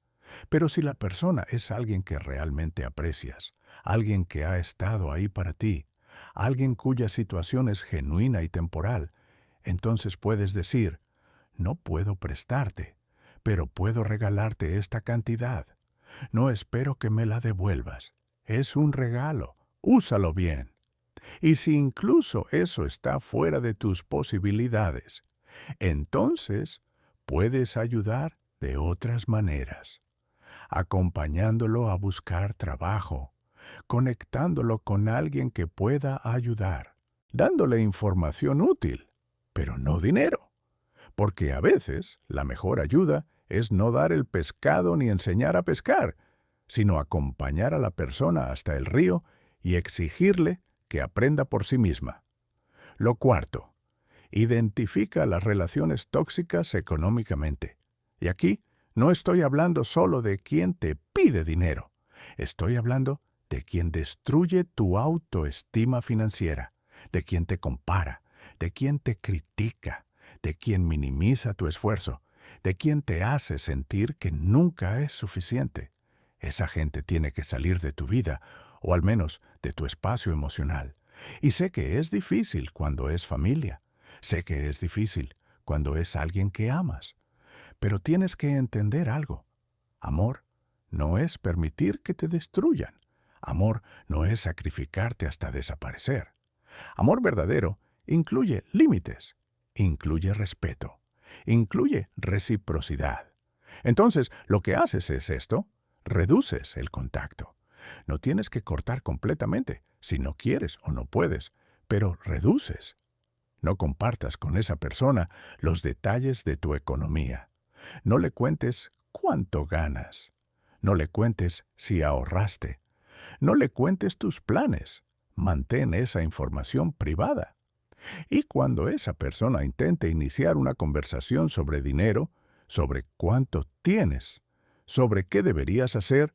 Pero si la persona es alguien que realmente aprecias, alguien que ha estado ahí para ti, alguien cuya situación es genuina y temporal, entonces puedes decir, no puedo prestarte, pero puedo regalarte esta cantidad. No espero que me la devuelvas. Es un regalo. Úsalo bien. Y si incluso eso está fuera de tus posibilidades, entonces puedes ayudar de otras maneras, acompañándolo a buscar trabajo, conectándolo con alguien que pueda ayudar, dándole información útil, pero no dinero. Porque a veces la mejor ayuda es no dar el pescado ni enseñar a pescar, sino acompañar a la persona hasta el río y exigirle que aprenda por sí misma. Lo cuarto, identifica las relaciones tóxicas económicamente. Y aquí no estoy hablando solo de quien te pide dinero. Estoy hablando de quien destruye tu autoestima financiera, de quien te compara, de quien te critica, de quien minimiza tu esfuerzo, de quien te hace sentir que nunca es suficiente. Esa gente tiene que salir de tu vida, o al menos de tu espacio emocional. Y sé que es difícil cuando es familia. Sé que es difícil cuando es alguien que amas. Pero tienes que entender algo. Amor no es permitir que te destruyan. Amor no es sacrificarte hasta desaparecer. Amor verdadero incluye límites, incluye respeto, incluye reciprocidad. Entonces, lo que haces es esto, reduces el contacto. No tienes que cortar completamente, si no quieres o no puedes, pero reduces. No compartas con esa persona los detalles de tu economía. No le cuentes cuánto ganas. No le cuentes si ahorraste. No le cuentes tus planes. Mantén esa información privada. Y cuando esa persona intente iniciar una conversación sobre dinero, sobre cuánto tienes, sobre qué deberías hacer,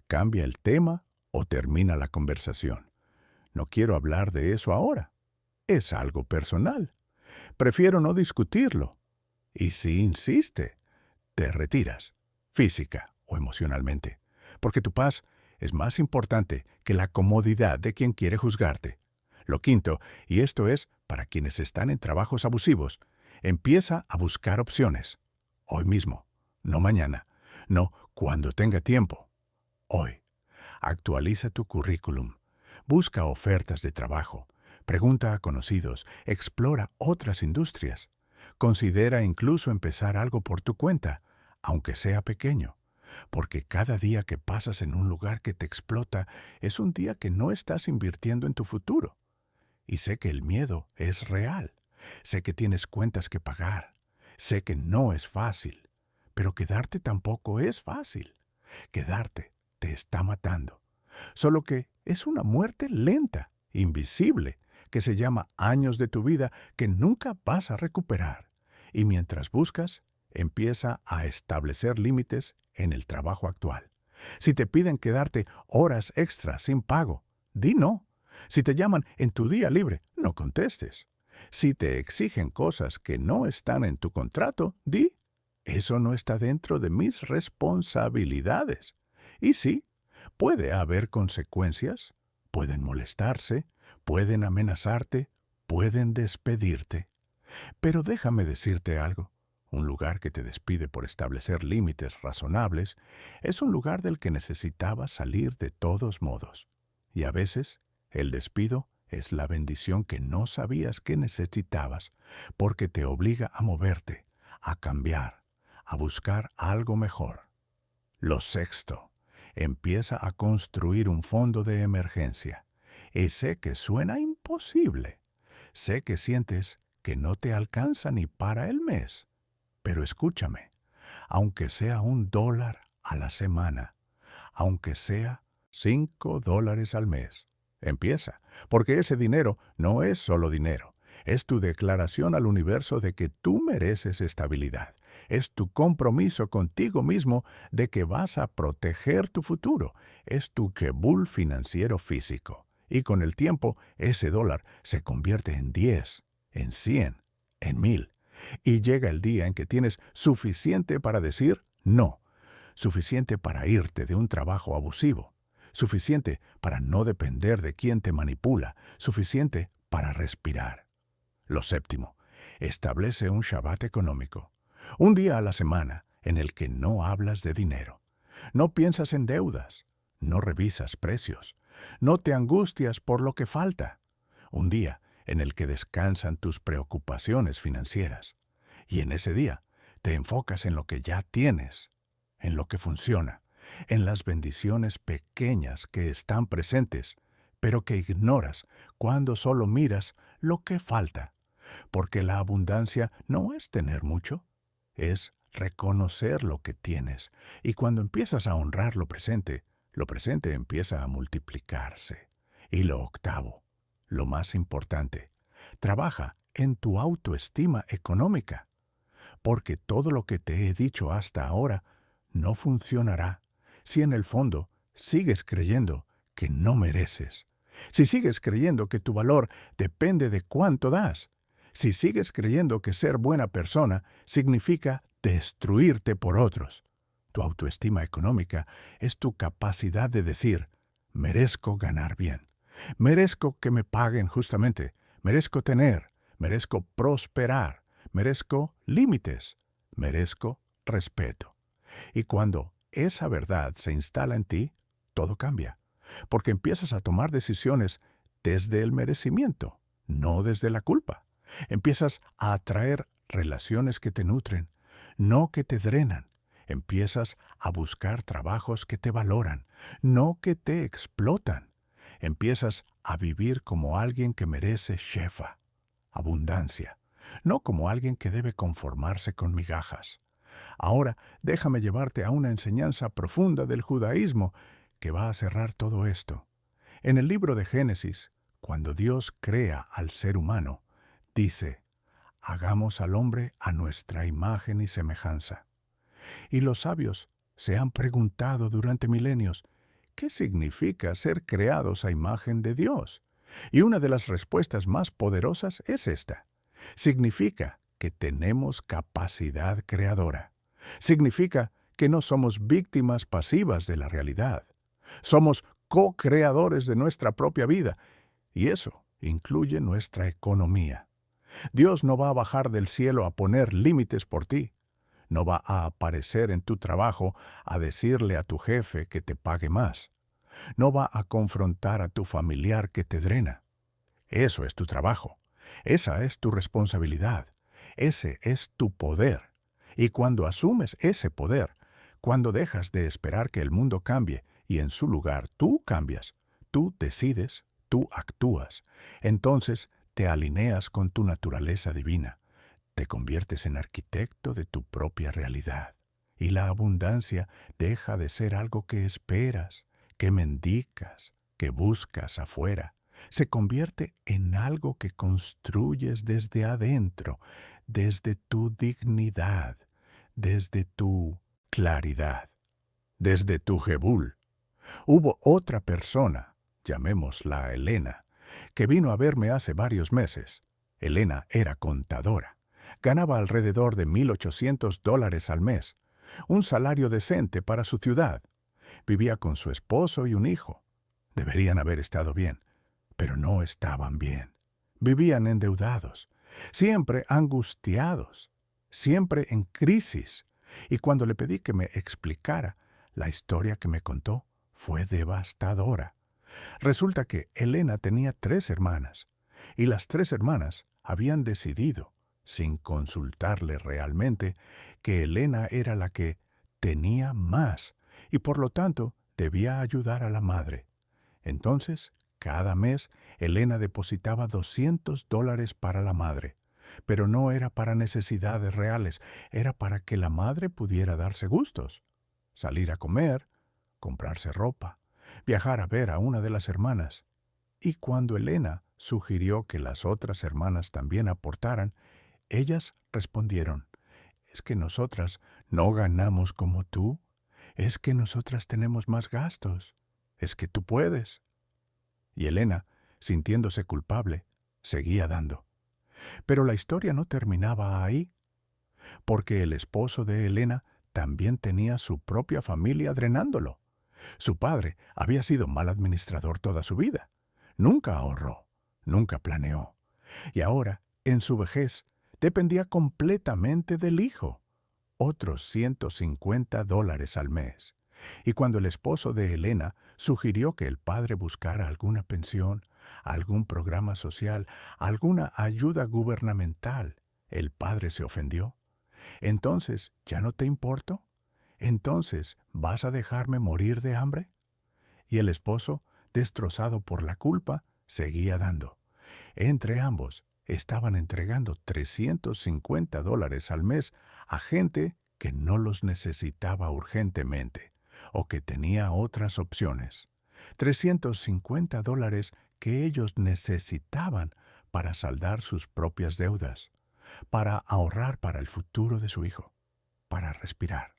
cambia el tema o termina la conversación. No quiero hablar de eso ahora. Es algo personal. Prefiero no discutirlo. Y si insiste, te retiras, física o emocionalmente, porque tu paz es más importante que la comodidad de quien quiere juzgarte. Lo quinto, y esto es para quienes están en trabajos abusivos, empieza a buscar opciones. Hoy mismo, no mañana, no cuando tenga tiempo. Hoy. Actualiza tu currículum. Busca ofertas de trabajo. Pregunta a conocidos. Explora otras industrias. Considera incluso empezar algo por tu cuenta, aunque sea pequeño. Porque cada día que pasas en un lugar que te explota es un día que no estás invirtiendo en tu futuro. Y sé que el miedo es real. Sé que tienes cuentas que pagar. Sé que no es fácil. Pero quedarte tampoco es fácil. Quedarte te está matando. Solo que es una muerte lenta, invisible, que se llama años de tu vida que nunca vas a recuperar. Y mientras buscas, empieza a establecer límites en el trabajo actual. Si te piden quedarte horas extras sin pago, di no. Si te llaman en tu día libre, no contestes. Si te exigen cosas que no están en tu contrato, di, eso no está dentro de mis responsabilidades. Y sí, puede haber consecuencias, pueden molestarse, pueden amenazarte, pueden despedirte. Pero déjame decirte algo. Un lugar que te despide por establecer límites razonables es un lugar del que necesitabas salir de todos modos. Y a veces, el despido es la bendición que no sabías que necesitabas, porque te obliga a moverte, a cambiar, a buscar algo mejor. Lo sexto, empieza a construir un fondo de emergencia. Y sé que suena imposible. Sé que sientes que no te alcanza ni para el mes. Pero escúchame, aunque sea $1 a la semana, aunque sea $5 al mes, empieza, porque ese dinero no es solo dinero. Es tu declaración al universo de que tú mereces estabilidad. Es tu compromiso contigo mismo de que vas a proteger tu futuro. Es tu Kebul financiero físico. Y con el tiempo, ese dólar se convierte en 10, en 100, en 1000. Y llega el día en que tienes suficiente para decir no. Suficiente para irte de un trabajo abusivo. Suficiente para no depender de quien te manipula. Suficiente para respirar. Lo séptimo, establece un Shabbat económico. Un día a la semana en el que no hablas de dinero. No piensas en deudas. No revisas precios. No te angustias por lo que falta. Un día en el que descansan tus preocupaciones financieras. Y en ese día te enfocas en lo que ya tienes, en lo que funciona, en las bendiciones pequeñas que están presentes, pero que ignoras cuando solo miras lo que falta. Porque la abundancia no es tener mucho, es reconocer lo que tienes. Y cuando empiezas a honrar lo presente empieza a multiplicarse. Y lo octavo, lo más importante, trabaja en tu autoestima económica. Porque todo lo que te he dicho hasta ahora no funcionará si en el fondo sigues creyendo que no mereces. Si sigues creyendo que tu valor depende de cuánto das. Si sigues creyendo que ser buena persona significa destruirte por otros. Tu autoestima económica es tu capacidad de decir, merezco ganar bien. Merezco que me paguen justamente. Merezco tener. Merezco prosperar. Merezco límites. Merezco respeto. Y cuando esa verdad se instala en ti, todo cambia. Porque empiezas a tomar decisiones desde el merecimiento, no desde la culpa. Empiezas a atraer relaciones que te nutren, no que te drenan. Empiezas a buscar trabajos que te valoran, no que te explotan. Empiezas a vivir como alguien que merece shefa, abundancia, no como alguien que debe conformarse con migajas. Ahora déjame llevarte a una enseñanza profunda del judaísmo que va a cerrar todo esto. En el libro de Génesis, cuando Dios crea al ser humano, dice, hagamos al hombre a nuestra imagen y semejanza. Y los sabios se han preguntado durante milenios, ¿qué significa ser creados a imagen de Dios? Y una de las respuestas más poderosas es esta. Significa que tenemos capacidad creadora. Significa que no somos víctimas pasivas de la realidad. Somos co-creadores de nuestra propia vida, y eso incluye nuestra economía. Dios no va a bajar del cielo a poner límites por ti. No va a aparecer en tu trabajo a decirle a tu jefe que te pague más. No va a confrontar a tu familiar que te drena. Eso es tu trabajo. Esa es tu responsabilidad. Ese es tu poder. Y cuando asumes ese poder, cuando dejas de esperar que el mundo cambie y en su lugar tú cambias, tú decides, tú actúas, entonces te alineas con tu naturaleza divina. Te conviertes en arquitecto de tu propia realidad. Y la abundancia deja de ser algo que esperas, que mendicas, que buscas afuera. Se convierte en algo que construyes desde adentro, desde tu dignidad, desde tu claridad, desde tu Jebul. Hubo otra persona, llamémosla Elena, que vino a verme hace varios meses. Elena era contadora. Ganaba alrededor de $1,800 al mes, un salario decente para su ciudad. Vivía con su esposo y un hijo. Deberían haber estado bien, pero no estaban bien. Vivían endeudados, siempre angustiados, siempre en crisis. Y cuando le pedí que me explicara, la historia que me contó fue devastadora. Resulta que Elena tenía 3 hermanas, y las 3 hermanas habían decidido, sin consultarle realmente, que Elena era la que tenía más, y por lo tanto debía ayudar a la madre. Entonces, cada mes, Elena depositaba $200 para la madre, pero no era para necesidades reales, era para que la madre pudiera darse gustos, salir a comer, comprarse ropa, viajar a ver a una de las hermanas. Y cuando Elena sugirió que las otras hermanas también aportaran, ellas respondieron, «Es que nosotras no ganamos como tú, es que nosotras tenemos más gastos, es que tú puedes». Y Elena, sintiéndose culpable, seguía dando. Pero la historia no terminaba ahí, porque el esposo de Elena también tenía su propia familia drenándolo. Su padre había sido mal administrador toda su vida. Nunca ahorró, nunca planeó. Y ahora, en su vejez, dependía completamente del hijo. Otros $150 al mes. Y cuando el esposo de Elena sugirió que el padre buscara alguna pensión, algún programa social, alguna ayuda gubernamental, el padre se ofendió. «¿Entonces ya no te importo? ¿Entonces vas a dejarme morir de hambre?» Y el esposo, destrozado por la culpa, seguía dando. Entre ambos estaban entregando $350 al mes a gente que no los necesitaba urgentemente o que tenía otras opciones. $350 que ellos necesitaban para saldar sus propias deudas, para ahorrar para el futuro de su hijo, para respirar.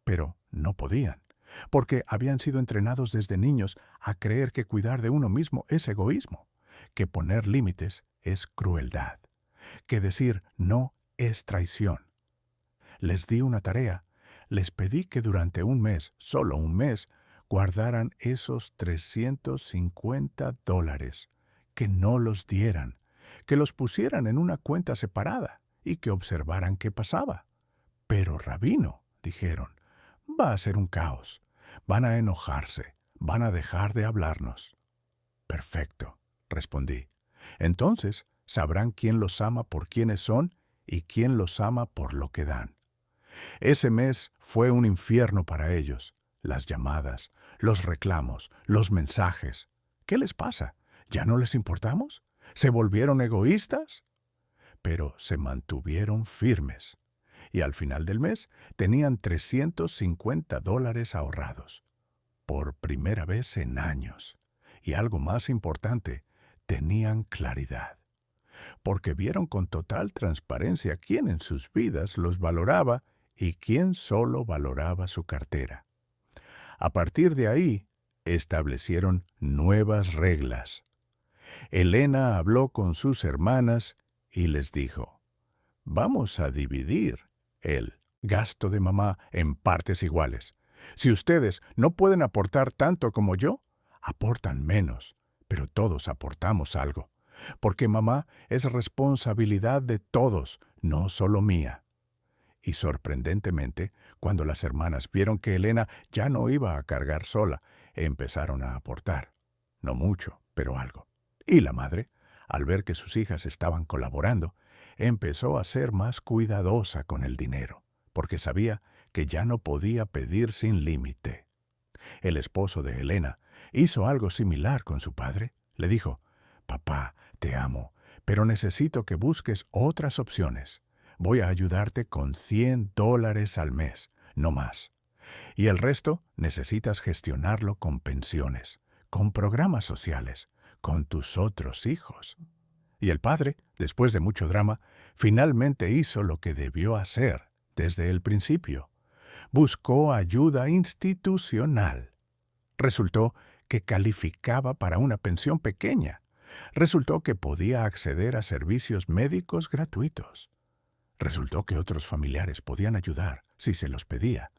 Pero no podían, porque habían sido entrenados desde niños a creer que cuidar de uno mismo es egoísmo, que poner límites es crueldad, que decir no es traición. Les di una tarea, les pedí que durante un mes, solo un mes, guardaran esos $350, que no los dieran, que los pusieran en una cuenta separada y que observaran qué pasaba. «Pero, rabino», dijeron, «va a ser un caos. Van a enojarse, van a dejar de hablarnos». «Perfecto», respondí. «Entonces sabrán quién los ama por quienes son y quién los ama por lo que dan». Ese mes fue un infierno para ellos. Las llamadas, los reclamos, los mensajes. ¿Qué les pasa? ¿Ya no les importamos? ¿Se volvieron egoístas? Pero se mantuvieron firmes. Y al final del mes tenían $350 ahorrados. Por primera vez en años. Y algo más importante, tenían claridad, porque vieron con total transparencia quién en sus vidas los valoraba y quién solo valoraba su cartera. A partir de ahí, establecieron nuevas reglas. Elena habló con sus hermanas y les dijo: vamos a dividir el gasto de mamá en partes iguales. Si ustedes no pueden aportar tanto como yo, aportan menos, pero todos aportamos algo, porque mamá es responsabilidad de todos, no solo mía. Y sorprendentemente, cuando las hermanas vieron que Elena ya no iba a cargar sola, empezaron a aportar. No mucho, pero algo. Y la madre, al ver que sus hijas estaban colaborando, empezó a ser más cuidadosa con el dinero, porque sabía que ya no podía pedir sin límite. El esposo de Elena hizo algo similar con su padre. Le dijo: papá, te amo, pero necesito que busques otras opciones. Voy a ayudarte con $100 al mes, no más. Y el resto necesitas gestionarlo con pensiones, con programas sociales, con tus otros hijos. Y el padre, después de mucho drama, finalmente hizo lo que debió hacer desde el principio. Buscó ayuda institucional. Resultó que calificaba para una pensión pequeña. Resultó que podía acceder a servicios médicos gratuitos. Resultó que otros familiares podían ayudar si se los pedía.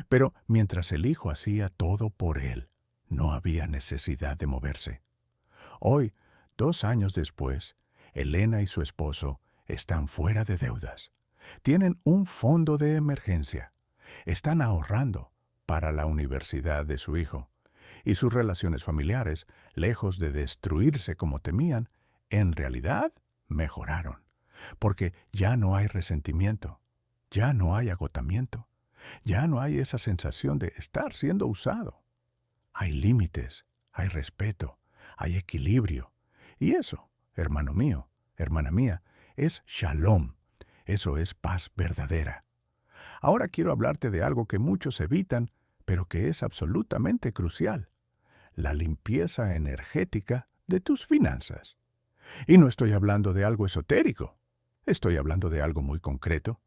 Pero mientras el hijo hacía todo por él, no había necesidad de moverse. Hoy, 2 años después, Elena y su esposo están fuera de deudas. Tienen un fondo de emergencia. Están ahorrando para la universidad de su hijo. Y sus relaciones familiares, lejos de destruirse como temían, en realidad mejoraron. Porque ya no hay resentimiento, ya no hay agotamiento, ya no hay esa sensación de estar siendo usado. Hay límites, hay respeto, hay equilibrio. Y eso, hermano mío, hermana mía, es shalom. Eso es paz verdadera. Ahora quiero hablarte de algo que muchos evitan, pero que es absolutamente crucial: la limpieza energética de tus finanzas. Y no estoy hablando de algo esotérico. Estoy hablando de algo muy concreto.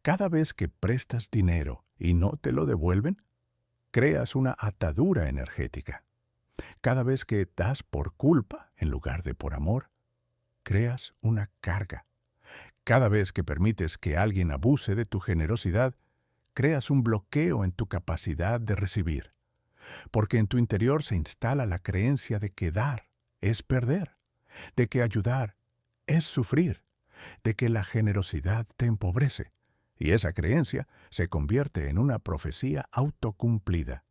Cada vez que prestas dinero y no te lo devuelven, creas una atadura energética. Cada vez que das por culpa en lugar de por amor, creas una carga. Cada vez que permites que alguien abuse de tu generosidad, creas un bloqueo en tu capacidad de recibir. Porque en tu interior se instala la creencia de que dar es perder, de que ayudar es sufrir, de que la generosidad te empobrece. Y esa creencia se convierte en una profecía autocumplida.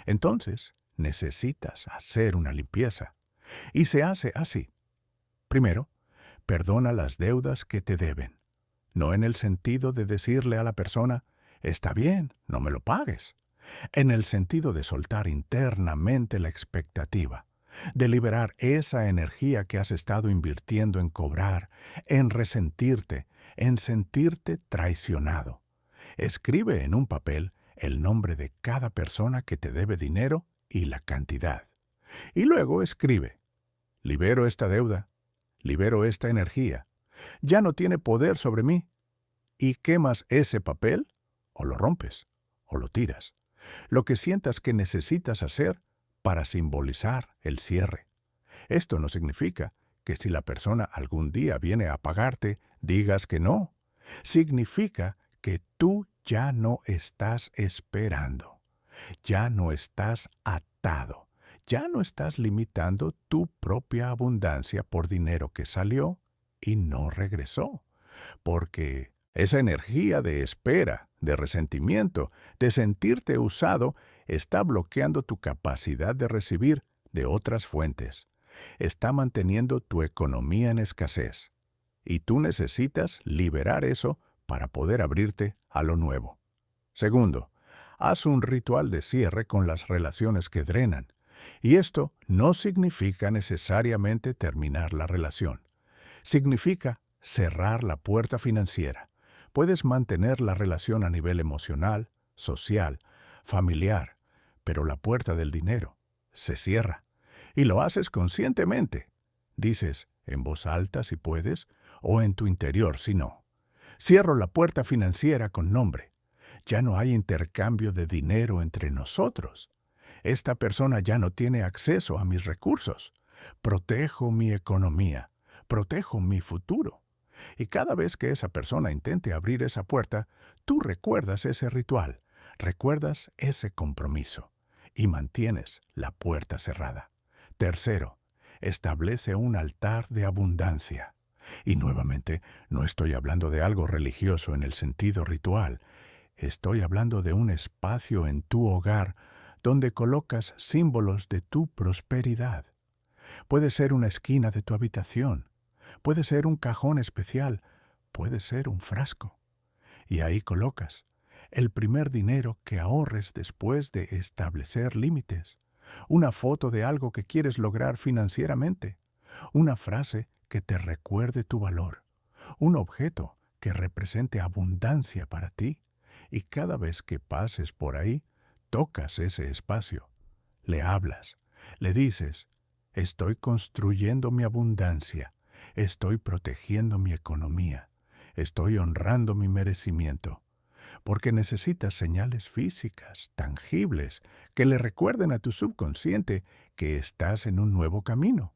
Entonces, necesitas hacer una limpieza. Y se hace así. Primero, perdona las deudas que te deben. No en el sentido de decirle a la persona: está bien, no me lo pagues. En el sentido de soltar internamente la expectativa, de liberar esa energía que has estado invirtiendo en cobrar, en resentirte, en sentirte traicionado. Escribe en un papel el nombre de cada persona que te debe dinero y la cantidad. Y luego escribe: libero esta deuda, libero esta energía, ya no tiene poder sobre mí. Y quemas ese papel, o lo rompes, o lo tiras. Lo que sientas que necesitas hacer para simbolizar el cierre. Esto no significa que si la persona algún día viene a pagarte, digas que no. Significa que tú ya no estás esperando, ya no estás atado, ya no estás limitando tu propia abundancia por dinero que salió y no regresó. Porque esa energía de espera, de resentimiento, de sentirte usado, está bloqueando tu capacidad de recibir de otras fuentes. Está manteniendo tu economía en escasez. Y tú necesitas liberar eso para poder abrirte a lo nuevo. Segundo, haz un ritual de cierre con las relaciones que drenan. Y esto no significa necesariamente terminar la relación. Significa cerrar la puerta financiera. Puedes mantener la relación a nivel emocional, social, familiar, pero la puerta del dinero se cierra. Y lo haces conscientemente. Dices en voz alta si puedes, o en tu interior si no. Cierro la puerta financiera con nombre. Ya no hay intercambio de dinero entre nosotros. Esta persona ya no tiene acceso a mis recursos. Protejo mi economía. Protejo mi futuro. Y cada vez que esa persona intente abrir esa puerta, tú recuerdas ese ritual, recuerdas ese compromiso y mantienes la puerta cerrada. Tercero, establece un altar de abundancia. Y nuevamente, no estoy hablando de algo religioso en el sentido ritual. Estoy hablando de un espacio en tu hogar donde colocas símbolos de tu prosperidad. Puede ser una esquina de tu habitación, puede ser un cajón especial, puede ser un frasco. Y ahí colocas el primer dinero que ahorres después de establecer límites, una foto de algo que quieres lograr financieramente, una frase que te recuerde tu valor, un objeto que represente abundancia para ti. Y cada vez que pases por ahí, tocas ese espacio, le hablas, le dices, estoy construyendo mi abundancia, estoy protegiendo mi economía, estoy honrando mi merecimiento, porque necesitas señales físicas, tangibles, que le recuerden a tu subconsciente que estás en un nuevo camino.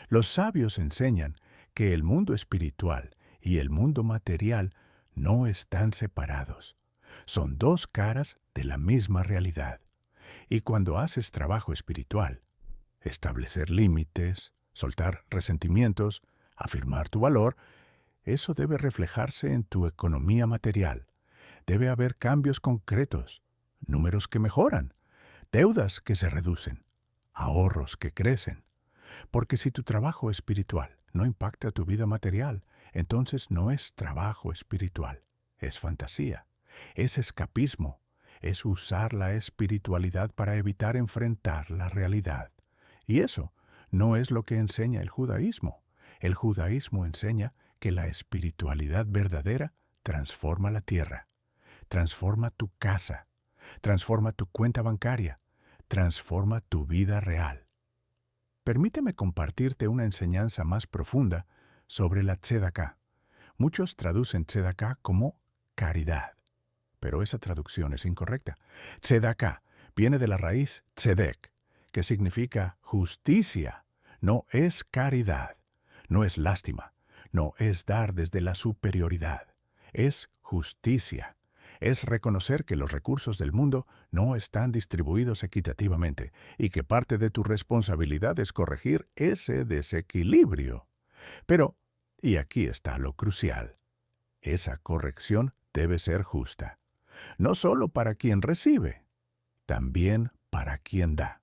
Los sabios enseñan que el mundo espiritual y el mundo material no están separados. Son dos caras de la misma realidad. Y cuando haces trabajo espiritual, establecer límites, soltar resentimientos, afirmar tu valor, eso debe reflejarse en tu economía material. Debe haber cambios concretos, números que mejoran, deudas que se reducen, ahorros que crecen. Porque si tu trabajo espiritual no impacta tu vida material, entonces no es trabajo espiritual, es fantasía, es escapismo, es usar la espiritualidad para evitar enfrentar la realidad. Y eso no es lo que enseña el judaísmo. El judaísmo enseña que la espiritualidad verdadera transforma la tierra, transforma tu casa, transforma tu cuenta bancaria, transforma tu vida real. Permíteme compartirte una enseñanza más profunda sobre la tzedaká. Muchos traducen tzedaká como caridad, pero esa traducción es incorrecta. Tzedaká viene de la raíz tzedek, que significa justicia. No es caridad, no es lástima, no es dar desde la superioridad. Es justicia. Es reconocer que los recursos del mundo no están distribuidos equitativamente y que parte de tu responsabilidad es corregir ese desequilibrio. Pero, y aquí está lo crucial, esa corrección debe ser justa, no solo para quien recibe, también para quien da.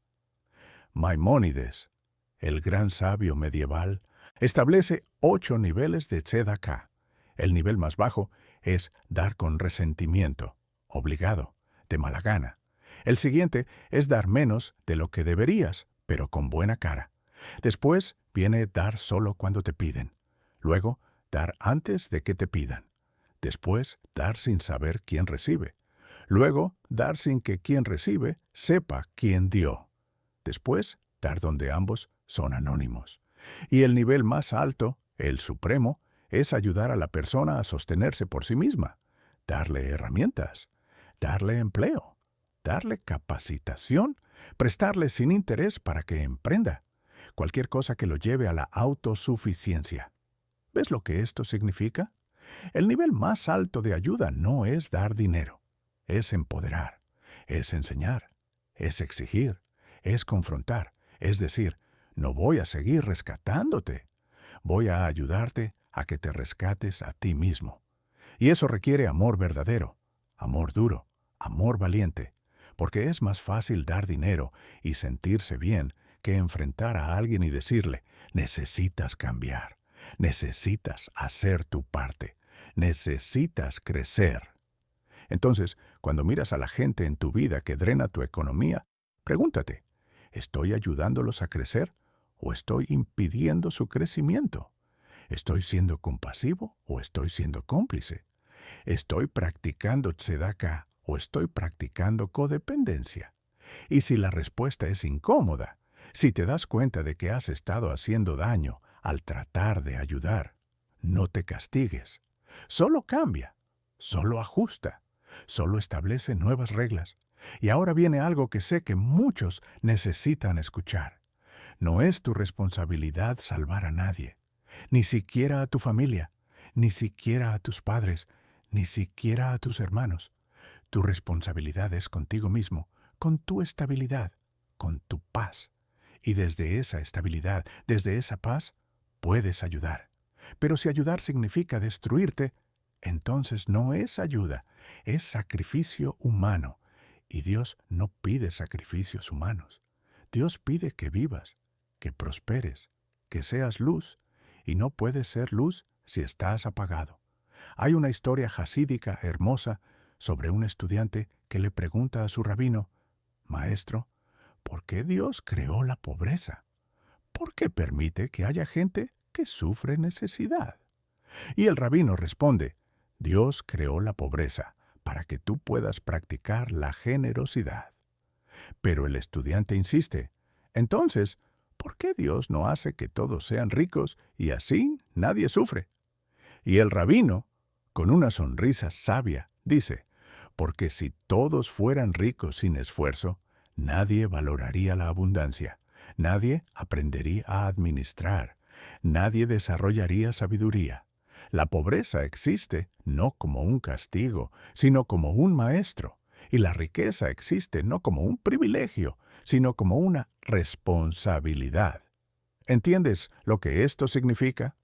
Maimónides, el gran sabio medieval, establece 8 niveles de tzedaká. El nivel más bajo es dar con resentimiento, obligado, de mala gana. El siguiente es dar menos de lo que deberías, pero con buena cara. Después viene dar solo cuando te piden. Luego, dar antes de que te pidan. Después, dar sin saber quién recibe. Luego, dar sin que quien recibe sepa quién dio. Después, dar donde ambos son anónimos. Y el nivel más alto, el supremo, es ayudar a la persona a sostenerse por sí misma, darle herramientas, darle empleo, darle capacitación, prestarle sin interés para que emprenda, cualquier cosa que lo lleve a la autosuficiencia. ¿Ves lo que esto significa? El nivel más alto de ayuda no es dar dinero, es empoderar, es enseñar, es exigir, es confrontar, es decir, no voy a seguir rescatándote, voy a ayudarte a que te rescates a ti mismo. Y eso requiere amor verdadero, amor duro, amor valiente, porque es más fácil dar dinero y sentirse bien que enfrentar a alguien y decirle, necesitas cambiar, necesitas hacer tu parte, necesitas crecer. Entonces, cuando miras a la gente en tu vida que drena tu economía, pregúntate, ¿estoy ayudándolos a crecer o estoy impidiendo su crecimiento? ¿Estoy siendo compasivo o estoy siendo cómplice? ¿Estoy practicando tzedaká o estoy practicando codependencia? Y si la respuesta es incómoda, si te das cuenta de que has estado haciendo daño al tratar de ayudar. No te castigues. Solo cambia, solo ajusta, solo establece nuevas reglas. Y ahora viene algo que sé que muchos necesitan escuchar. No es tu responsabilidad salvar a nadie, ni siquiera a tu familia, ni siquiera a tus padres, ni siquiera a tus hermanos. Tu responsabilidad es contigo mismo, con tu estabilidad, con tu paz. Y desde esa estabilidad, desde esa paz, puedes ayudar. Pero si ayudar significa destruirte, entonces no es ayuda, es sacrificio humano. Y Dios no pide sacrificios humanos. Dios pide que vivas, que prosperes, que seas luz, y no puedes ser luz si estás apagado. Hay una historia jasídica hermosa sobre un estudiante que le pregunta a su rabino: Maestro, ¿por qué Dios creó la pobreza? ¿Por qué permite que haya gente que sufre necesidad? Y el rabino responde: Dios creó la pobreza para que tú puedas practicar la generosidad. Pero el estudiante insiste: Entonces, ¿por qué Dios no hace que todos sean ricos y así nadie sufre? Y el rabino, con una sonrisa sabia, dice: Porque si todos fueran ricos sin esfuerzo, nadie valoraría la abundancia, nadie aprendería a administrar, nadie desarrollaría sabiduría. La pobreza existe no como un castigo, sino como un maestro, y la riqueza existe no como un privilegio, sino como una responsabilidad. ¿Entiendes lo que esto significa?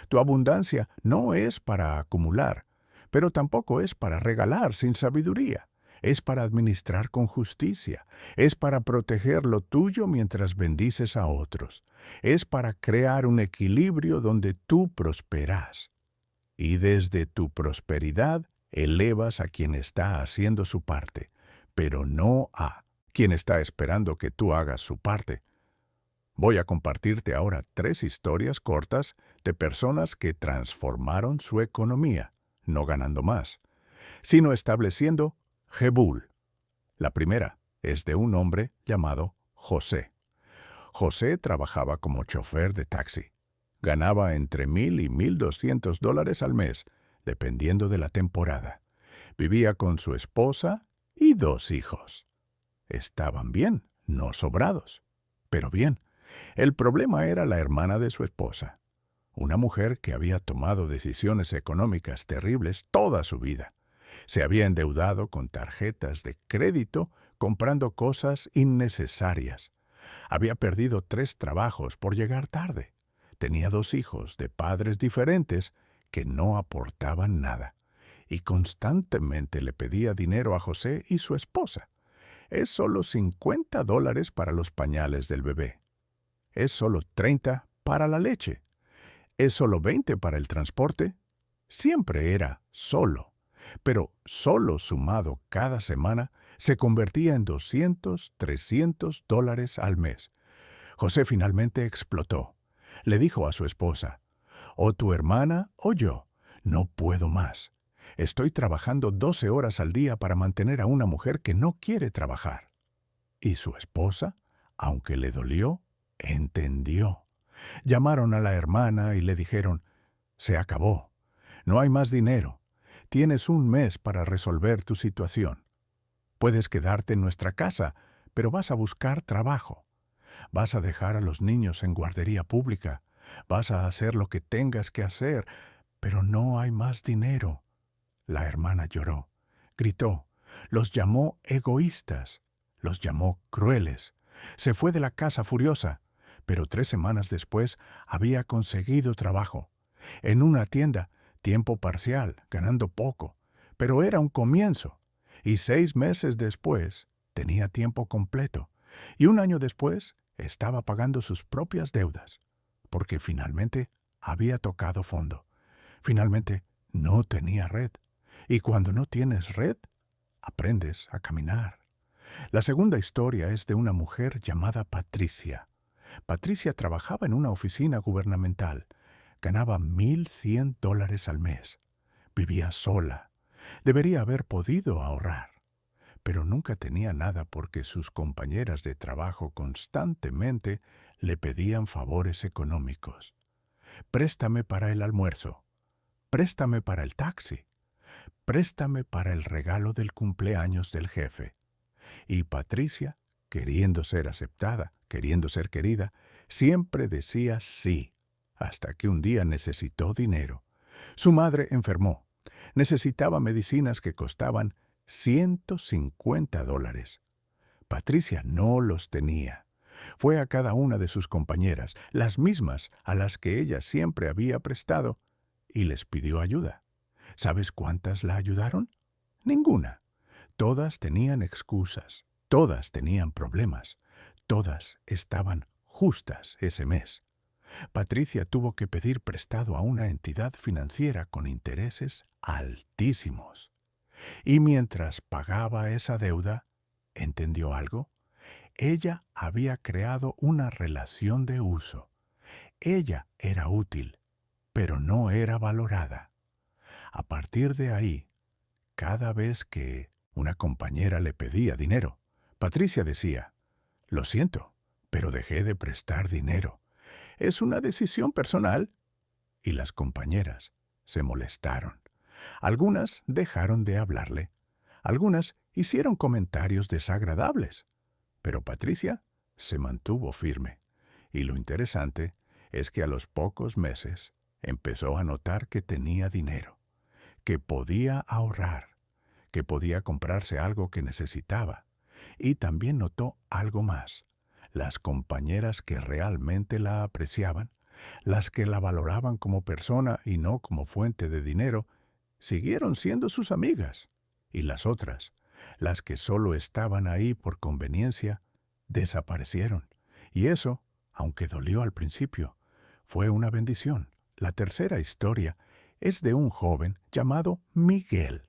Tu abundancia no es para acumular, pero tampoco es para regalar sin sabiduría. Es para administrar con justicia. Es para proteger lo tuyo mientras bendices a otros. Es para crear un equilibrio donde tú prosperas. Y desde tu prosperidad elevas a quien está haciendo su parte, pero no a quien está esperando que tú hagas su parte. Voy a compartirte ahora 3 historias cortas de personas que transformaron su economía, no ganando más, sino estableciendo Jebul. La primera es de un hombre llamado José. José trabajaba como chofer de taxi. Ganaba entre $1,000 y $1,200 al mes, dependiendo de la temporada. Vivía con su esposa y 2 hijos. Estaban bien, no sobrados, pero bien. El problema era la hermana de su esposa, una mujer que había tomado decisiones económicas terribles toda su vida. Se había endeudado con tarjetas de crédito comprando cosas innecesarias. Había perdido 3 trabajos por llegar tarde. Tenía 2 hijos de padres diferentes que no aportaban nada. Y constantemente le pedía dinero a José y su esposa. Es solo $50 para los pañales del bebé. Es solo 30 para la leche. Es solo 20 para el transporte. Siempre era solo. Pero solo sumado cada semana se convertía en $200, $300 al mes. José finalmente explotó. Le dijo a su esposa: o tu hermana o yo. No puedo más. Estoy trabajando 12 horas al día para mantener a una mujer que no quiere trabajar. Y su esposa, aunque le dolió, entendió. Llamaron a la hermana y le dijeron: se acabó. No hay más dinero. Tienes un mes para resolver tu situación. Puedes quedarte en nuestra casa, pero vas a buscar trabajo. Vas a dejar a los niños en guardería pública. Vas a hacer lo que tengas que hacer, pero no hay más dinero. La hermana lloró, gritó, los llamó egoístas, los llamó crueles. Se fue de la casa furiosa, pero 3 semanas después había conseguido trabajo. En una tienda, tiempo parcial, ganando poco, pero era un comienzo. Y 6 meses después tenía tiempo completo. Y 1 año después estaba pagando sus propias deudas, porque finalmente había tocado fondo. Finalmente no tenía red. Y cuando no tienes red, aprendes a caminar. La segunda historia es de una mujer llamada Patricia. Patricia trabajaba en una oficina gubernamental. Ganaba $1,100 al mes. Vivía sola. Debería haber podido ahorrar. Pero nunca tenía nada porque sus compañeras de trabajo constantemente le pedían favores económicos. Préstame para el almuerzo. Préstame para el taxi. Préstame para el regalo del cumpleaños del jefe. Y Patricia, queriendo ser aceptada, queriendo ser querida, siempre decía sí, hasta que un día necesitó dinero. Su madre enfermó. Necesitaba medicinas que costaban $150. Patricia no los tenía. Fue a cada una de sus compañeras, las mismas a las que ella siempre había prestado, y les pidió ayuda. ¿Sabes cuántas la ayudaron? Ninguna. Todas tenían excusas, todas tenían problemas, todas estaban justas ese mes. Patricia tuvo que pedir prestado a una entidad financiera con intereses altísimos. Y mientras pagaba esa deuda, ¿entendió algo? Ella había creado una relación de uso. Ella era útil, pero no era valorada. A partir de ahí, cada vez que una compañera le pedía dinero, Patricia decía, «Lo siento, pero dejé de prestar dinero. Es una decisión personal». Y las compañeras se molestaron. Algunas dejaron de hablarle. Algunas hicieron comentarios desagradables. Pero Patricia se mantuvo firme. Y lo interesante es que a los pocos meses empezó a notar que tenía dinero, que podía ahorrar, que podía comprarse algo que necesitaba. Y también notó algo más. Las compañeras que realmente la apreciaban, las que la valoraban como persona y no como fuente de dinero, siguieron siendo sus amigas. Y las otras, las que solo estaban ahí por conveniencia, desaparecieron. Y eso, aunque dolió al principio, fue una bendición. La tercera historia es de un joven llamado Miguel.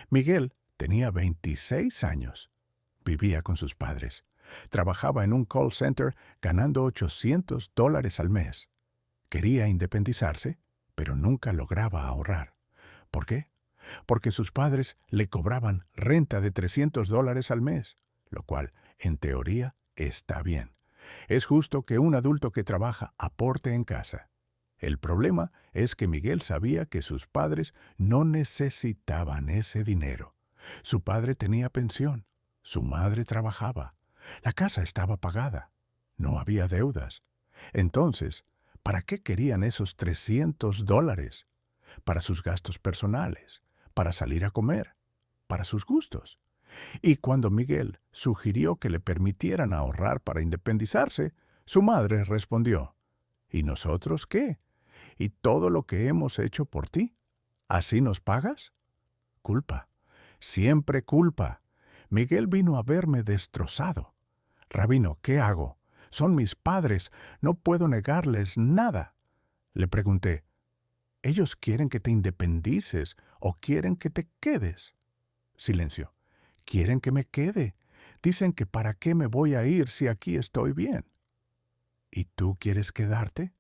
Miguel tenía 26 años. Vivía con sus padres. Trabajaba en un call center ganando $800 al mes. Quería independizarse, pero nunca lograba ahorrar. ¿Por qué? Porque sus padres le cobraban renta de $300 al mes, lo cual, en teoría, está bien. Es justo que un adulto que trabaja aporte en casa. El problema es que Miguel sabía que sus padres no necesitaban ese dinero. Su padre tenía pensión, su madre trabajaba, la casa estaba pagada, no había deudas. Entonces, ¿para qué querían esos $300? Para sus gastos personales, para salir a comer, para sus gustos. Y cuando Miguel sugirió que le permitieran ahorrar para independizarse, su madre respondió, ¿y nosotros qué? ¿Y todo lo que hemos hecho por ti? ¿Así nos pagas? Culpa, siempre culpa. Miguel vino a verme destrozado. Rabino, ¿qué hago? Son mis padres, no puedo negarles nada. Le pregunté, ¿ellos quieren que te independices o quieren que te quedes? Silencio. Quieren que me quede. Dicen que para qué me voy a ir si aquí estoy bien. ¿Y tú quieres quedarte?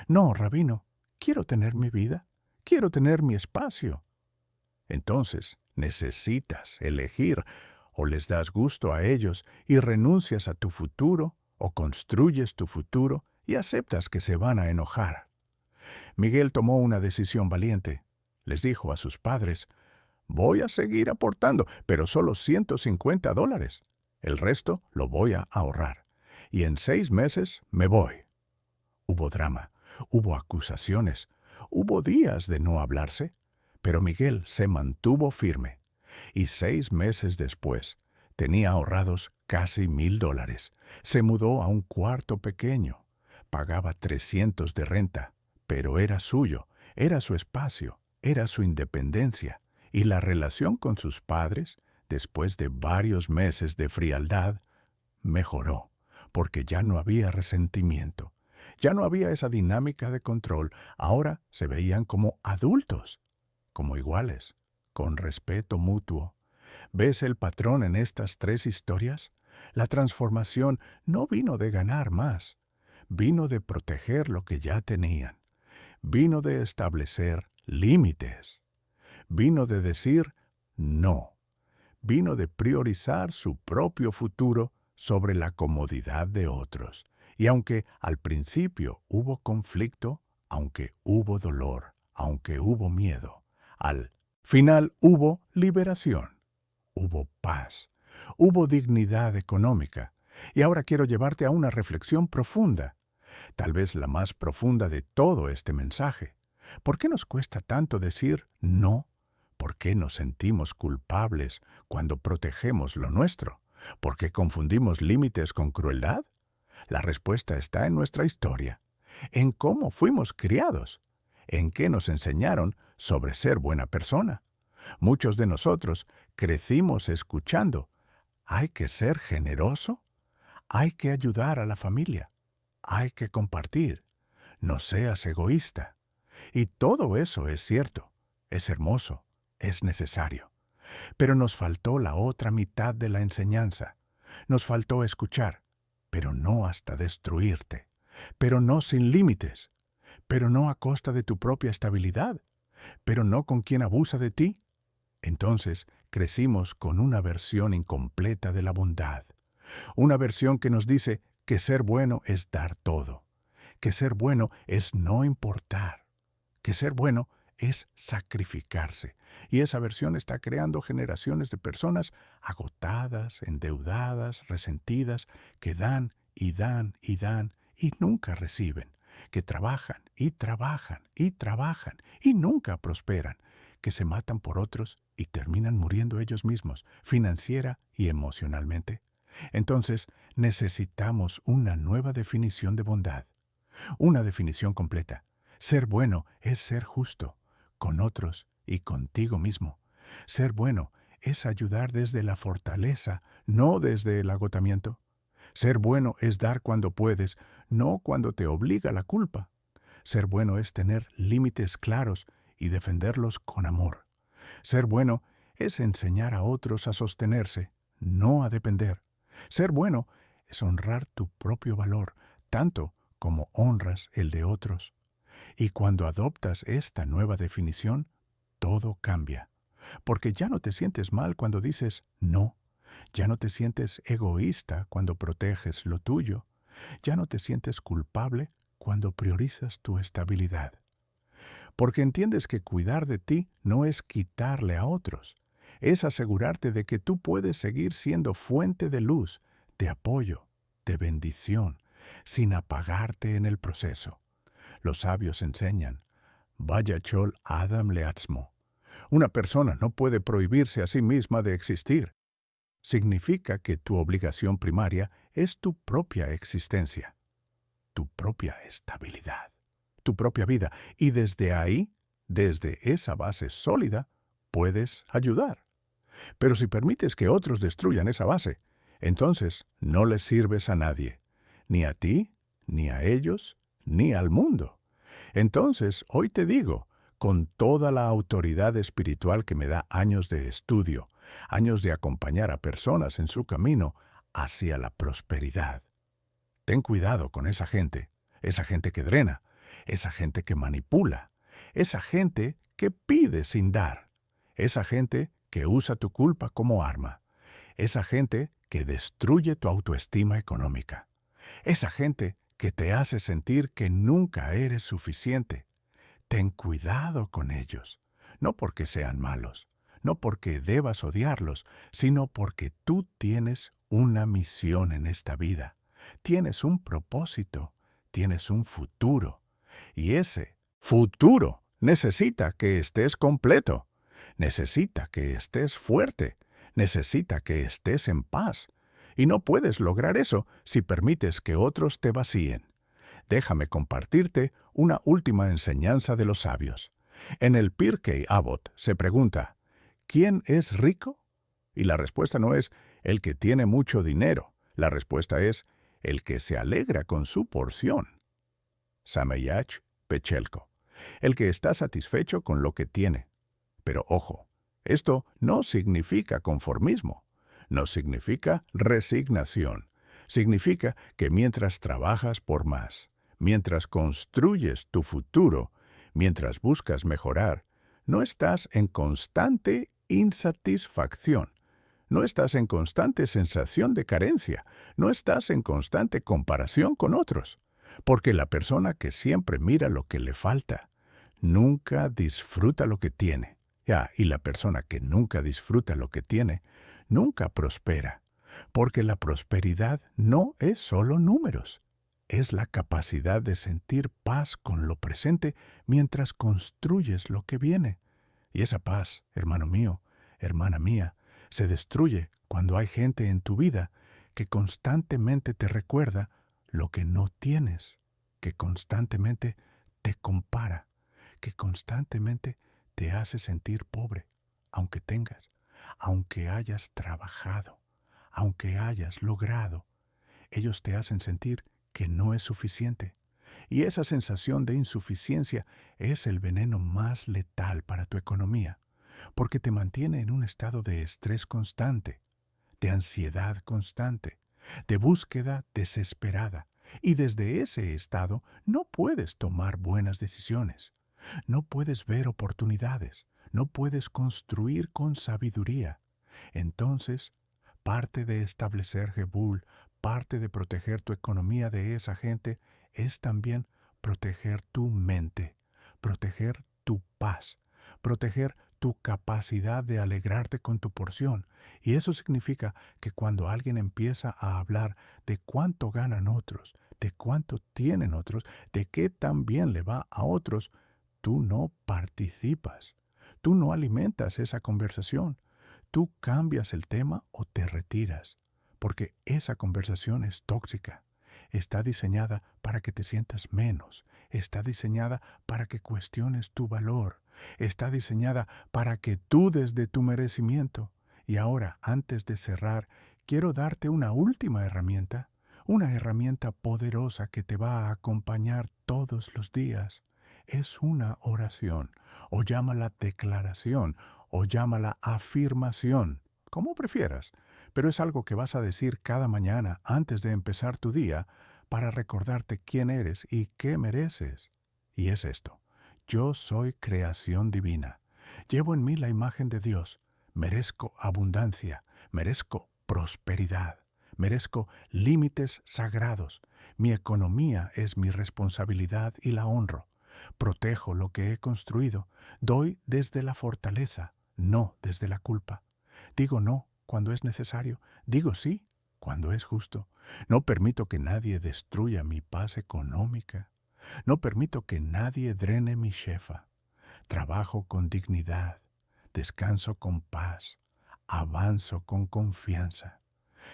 No, rabino, quiero tener mi vida. Quiero tener mi espacio. Entonces, necesitas elegir. O les das gusto a ellos y renuncias a tu futuro, o construyes tu futuro y aceptas que se van a enojar. Miguel tomó una decisión valiente. Les dijo a sus padres, voy a seguir aportando, pero solo $150. El resto lo voy a ahorrar. Y en 6 meses me voy. Hubo drama, hubo acusaciones, hubo días de no hablarse, pero Miguel se mantuvo firme. Y 6 meses después, tenía ahorrados casi $1,000. Se mudó a un cuarto pequeño. Pagaba 300 de renta, pero era suyo, era su espacio, era su independencia. Y la relación con sus padres, después de varios meses de frialdad, mejoró, porque ya no había resentimiento. Ya no había esa dinámica de control. Ahora se veían como adultos, como iguales, con respeto mutuo. ¿Ves el patrón en estas 3 historias? La transformación no vino de ganar más. Vino de proteger lo que ya tenían. Vino de establecer límites. Vino de decir no. Vino de priorizar su propio futuro sobre la comodidad de otros. Y aunque al principio hubo conflicto, aunque hubo dolor, aunque hubo miedo, al final hubo liberación, hubo paz, hubo dignidad económica. Y ahora quiero llevarte a una reflexión profunda, tal vez la más profunda de todo este mensaje. ¿Por qué nos cuesta tanto decir no? ¿Por qué nos sentimos culpables cuando protegemos lo nuestro? ¿Por qué confundimos límites con crueldad? La respuesta está en nuestra historia, en cómo fuimos criados, en qué nos enseñaron sobre ser buena persona. Muchos de nosotros crecimos escuchando, hay que ser generoso, hay que ayudar a la familia, hay que compartir, no seas egoísta. Y todo eso es cierto, es hermoso, es necesario. Pero nos faltó la otra mitad de la enseñanza. Nos faltó escuchar, pero no hasta destruirte, pero no sin límites, pero no a costa de tu propia estabilidad, pero no con quien abusa de ti. Entonces crecimos con una versión incompleta de la bondad, una versión que nos dice que ser bueno es dar todo, que ser bueno es no importar, que ser bueno es sacrificarse. Y esa versión está creando generaciones de personas agotadas, endeudadas, resentidas, que dan y dan y dan y nunca reciben, que trabajan y trabajan y trabajan y nunca prosperan, que se matan por otros y terminan muriendo ellos mismos, financiera y emocionalmente. Entonces necesitamos una nueva definición de bondad, una definición completa. Ser bueno es ser justo, con otros y contigo mismo. Ser bueno es ayudar desde la fortaleza, no desde el agotamiento. Ser bueno es dar cuando puedes, no cuando te obliga la culpa. Ser bueno es tener límites claros y defenderlos con amor. Ser bueno es enseñar a otros a sostenerse, no a depender. Ser bueno es honrar tu propio valor, tanto como honras el de otros. Y cuando adoptas esta nueva definición, todo cambia. Porque ya no te sientes mal cuando dices no. Ya no te sientes egoísta cuando proteges lo tuyo. Ya no te sientes culpable cuando priorizas tu estabilidad. Porque entiendes que cuidar de ti no es quitarle a otros. Es asegurarte de que tú puedes seguir siendo fuente de luz, de apoyo, de bendición, sin apagarte en el proceso. Los sabios enseñan, Vaya chol Adam leatzmo. Una persona no puede prohibirse a sí misma de existir. Significa que tu obligación primaria es tu propia existencia, tu propia estabilidad, tu propia vida. Y desde ahí, desde esa base sólida, puedes ayudar. Pero si permites que otros destruyan esa base, entonces no les sirves a nadie, ni a ti, ni a ellos, ni al mundo. Entonces, hoy te digo, con toda la autoridad espiritual que me da años de estudio, años de acompañar a personas en su camino hacia la prosperidad. Ten cuidado con esa gente que drena, esa gente que manipula, esa gente que pide sin dar, esa gente que usa tu culpa como arma, esa gente que destruye tu autoestima económica, esa gente que te hace sentir que nunca eres suficiente. Ten cuidado con ellos, no porque sean malos, no porque debas odiarlos, sino porque tú tienes una misión en esta vida, tienes un propósito, tienes un futuro, y ese futuro necesita que estés completo, necesita que estés fuerte, necesita que estés en paz, y no puedes lograr eso si permites que otros te vacíen. Déjame compartirte una última enseñanza de los sabios. En el Pirkei Avot se pregunta, ¿quién es rico? Y la respuesta no es el que tiene mucho dinero. La respuesta es el que se alegra con su porción. Sameyach Pechelko. El que está satisfecho con lo que tiene. Pero ojo, esto no significa conformismo. No significa resignación. Significa que mientras trabajas por más, mientras construyes tu futuro, mientras buscas mejorar, no estás en constante insatisfacción, no estás en constante sensación de carencia, no estás en constante comparación con otros. Porque la persona que siempre mira lo que le falta, nunca disfruta lo que tiene. Ya, y la persona que nunca disfruta lo que tiene, nunca prospera. Porque la prosperidad no es solo números. Es la capacidad de sentir paz con lo presente mientras construyes lo que viene. Y esa paz, hermano mío, hermana mía, se destruye cuando hay gente en tu vida que constantemente te recuerda lo que no tienes, que constantemente te compara, que constantemente te hace sentir pobre, aunque tengas, aunque hayas trabajado, aunque hayas logrado. Ellos te hacen sentir que no es suficiente. Y esa sensación de insuficiencia es el veneno más letal para tu economía, porque te mantiene en un estado de estrés constante, de ansiedad constante, de búsqueda desesperada. Y desde ese estado no puedes tomar buenas decisiones, no puedes ver oportunidades, no puedes construir con sabiduría. Entonces, parte de establecer Jebul, parte de proteger tu economía de esa gente, es también proteger tu mente, proteger tu paz, proteger tu capacidad de alegrarte con tu porción. Y eso significa que cuando alguien empieza a hablar de cuánto ganan otros, de cuánto tienen otros, de qué tan bien le va a otros, tú no participas, tú no alimentas esa conversación. Tú cambias el tema o te retiras, porque esa conversación es tóxica. Está diseñada para que te sientas menos. Está diseñada para que cuestiones tu valor. Está diseñada para que dudes de tu merecimiento. Y ahora, antes de cerrar, quiero darte una herramienta poderosa que te va a acompañar todos los días. Es una oración, o llámala declaración, o llámala afirmación, como prefieras, pero es algo que vas a decir cada mañana antes de empezar tu día para recordarte quién eres y qué mereces. Y es esto: yo soy creación divina, llevo en mí la imagen de Dios, merezco abundancia, merezco prosperidad, merezco límites sagrados, mi economía es mi responsabilidad y la honro. Protejo lo que he construido, doy desde la fortaleza, no desde la culpa. Digo no cuando es necesario, digo sí cuando es justo. No permito que nadie destruya mi paz económica. No permito que nadie drene mi shefa. Trabajo con dignidad, descanso con paz, avanzo con confianza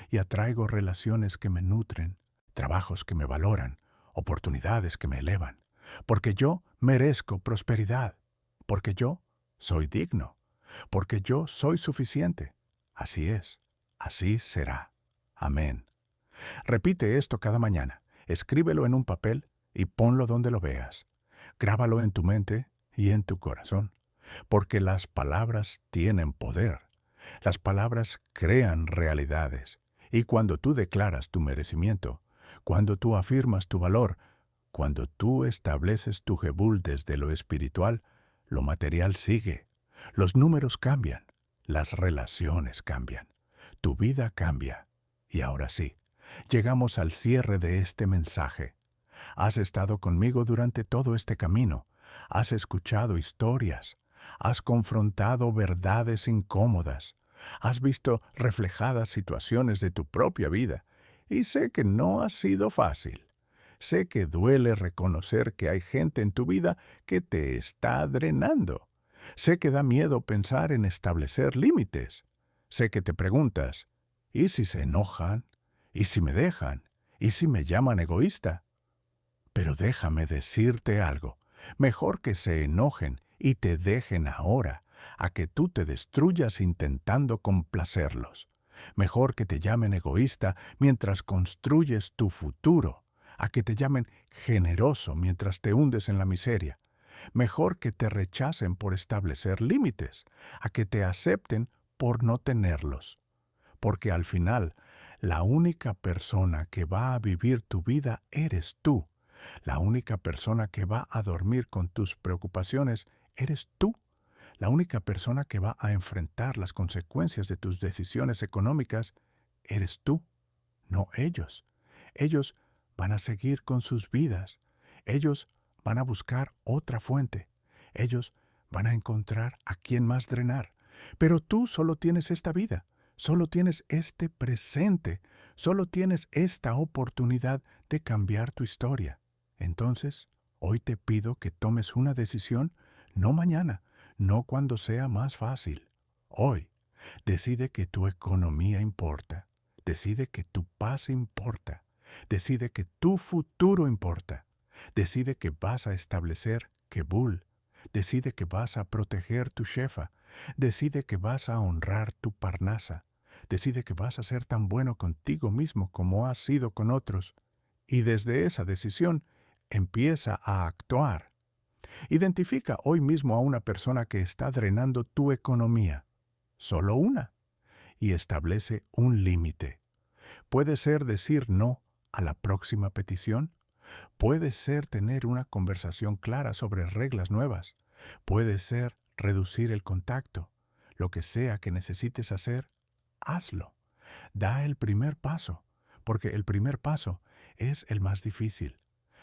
y atraigo relaciones que me nutren, trabajos que me valoran, oportunidades que me elevan, porque yo merezco prosperidad, porque yo soy digno, porque yo soy suficiente. Así es, así será. Amén. Repite esto cada mañana, escríbelo en un papel y ponlo donde lo veas. Grábalo en tu mente y en tu corazón, porque las palabras tienen poder. Las palabras crean realidades. Y cuando tú declaras tu merecimiento, cuando tú afirmas tu valor, cuando tú estableces tu Jebul desde lo espiritual, lo material sigue. Los números cambian, las relaciones cambian, tu vida cambia. Y ahora sí, llegamos al cierre de este mensaje. Has estado conmigo durante todo este camino, has escuchado historias, has confrontado verdades incómodas, has visto reflejadas situaciones de tu propia vida, y sé que no ha sido fácil. Sé que duele reconocer que hay gente en tu vida que te está drenando. Sé que da miedo pensar en establecer límites. Sé que te preguntas, ¿y si se enojan? ¿Y si me dejan? ¿Y si me llaman egoísta? Pero déjame decirte algo. Mejor que se enojen y te dejen ahora, a que tú te destruyas intentando complacerlos. Mejor que te llamen egoísta mientras construyes tu futuro, a que te llamen generoso mientras te hundes en la miseria. Mejor que te rechacen por establecer límites, a que te acepten por no tenerlos. Porque al final, la única persona que va a vivir tu vida eres tú. La única persona que va a dormir con tus preocupaciones eres tú. La única persona que va a enfrentar las consecuencias de tus decisiones económicas eres tú, no ellos. Ellos van a seguir con sus vidas. Ellos van a buscar otra fuente. Ellos van a encontrar a quién más drenar. Pero tú solo tienes esta vida, solo tienes este presente, solo tienes esta oportunidad de cambiar tu historia. Entonces, hoy te pido que tomes una decisión, no mañana, no cuando sea más fácil. Hoy, decide que tu economía importa, decide que tu paz importa, decide que tu futuro importa, decide que vas a establecer Kebul, decide que vas a proteger tu shefa, decide que vas a honrar tu parnasa, decide que vas a ser tan bueno contigo mismo como has sido con otros, y desde esa decisión empieza a actuar. Identifica hoy mismo a una persona que está drenando tu economía, solo una, y establece un límite. Puede ser decir no a la próxima petición, puede ser tener una conversación clara sobre reglas nuevas, puede ser reducir el contacto. Lo que sea que necesites hacer, hazlo. Da el primer paso, porque el primer paso es el más difícil,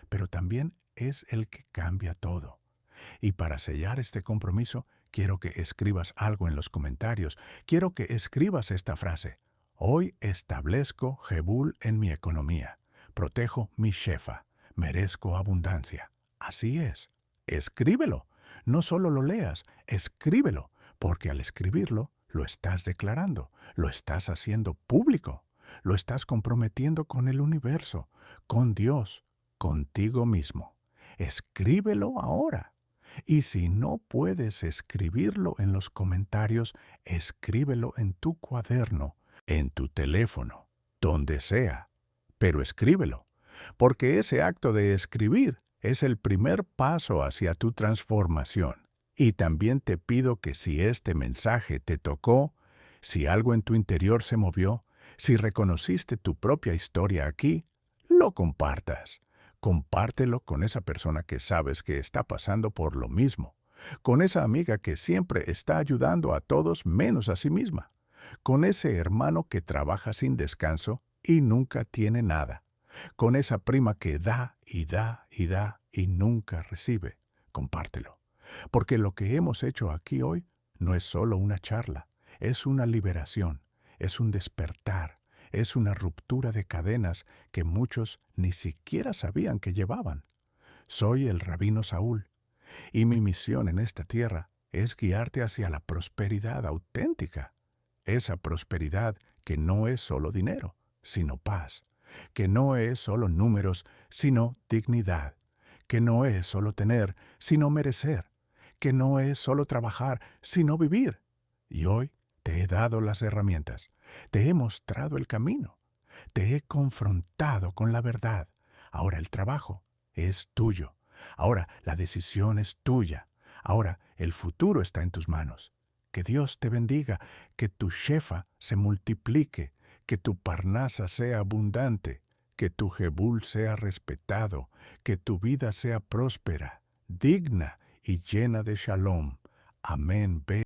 pero también es el que cambia todo. Y para sellar este compromiso, quiero que escribas algo en los comentarios. Quiero que escribas esta frase. Hoy establezco Jebul en mi economía. Protejo mi shefa. Merezco abundancia. Así es. Escríbelo. No solo lo leas, escríbelo, porque al escribirlo, lo estás declarando, lo estás haciendo público, lo estás comprometiendo con el universo, con Dios, contigo mismo. Escríbelo ahora. Y si no puedes escribirlo en los comentarios, escríbelo en tu cuaderno, en tu teléfono, donde sea. Pero escríbelo, porque ese acto de escribir es el primer paso hacia tu transformación. Y también te pido que si este mensaje te tocó, si algo en tu interior se movió, si reconociste tu propia historia aquí, lo compartas. Compártelo con esa persona que sabes que está pasando por lo mismo, con esa amiga que siempre está ayudando a todos menos a sí misma, con ese hermano que trabaja sin descanso y nunca tiene nada, con esa prima que da y da y da y nunca recibe. Compártelo, porque lo que hemos hecho aquí hoy no es solo una charla, es una liberación, es un despertar, es una ruptura de cadenas que muchos ni siquiera sabían que llevaban. Soy el Rabino Saúl, y mi misión en esta tierra es guiarte hacia la prosperidad auténtica. Esa prosperidad que no es solo dinero, sino paz, que no es solo números, sino dignidad, que no es solo tener, sino merecer, que no es solo trabajar, sino vivir. Y hoy te he dado las herramientas, te he mostrado el camino, te he confrontado con la verdad. Ahora el trabajo es tuyo, ahora la decisión es tuya, ahora el futuro está en tus manos. Que Dios te bendiga, que tu shefa se multiplique, que tu parnasa sea abundante, que tu jebul sea respetado, que tu vida sea próspera, digna y llena de shalom. Amén.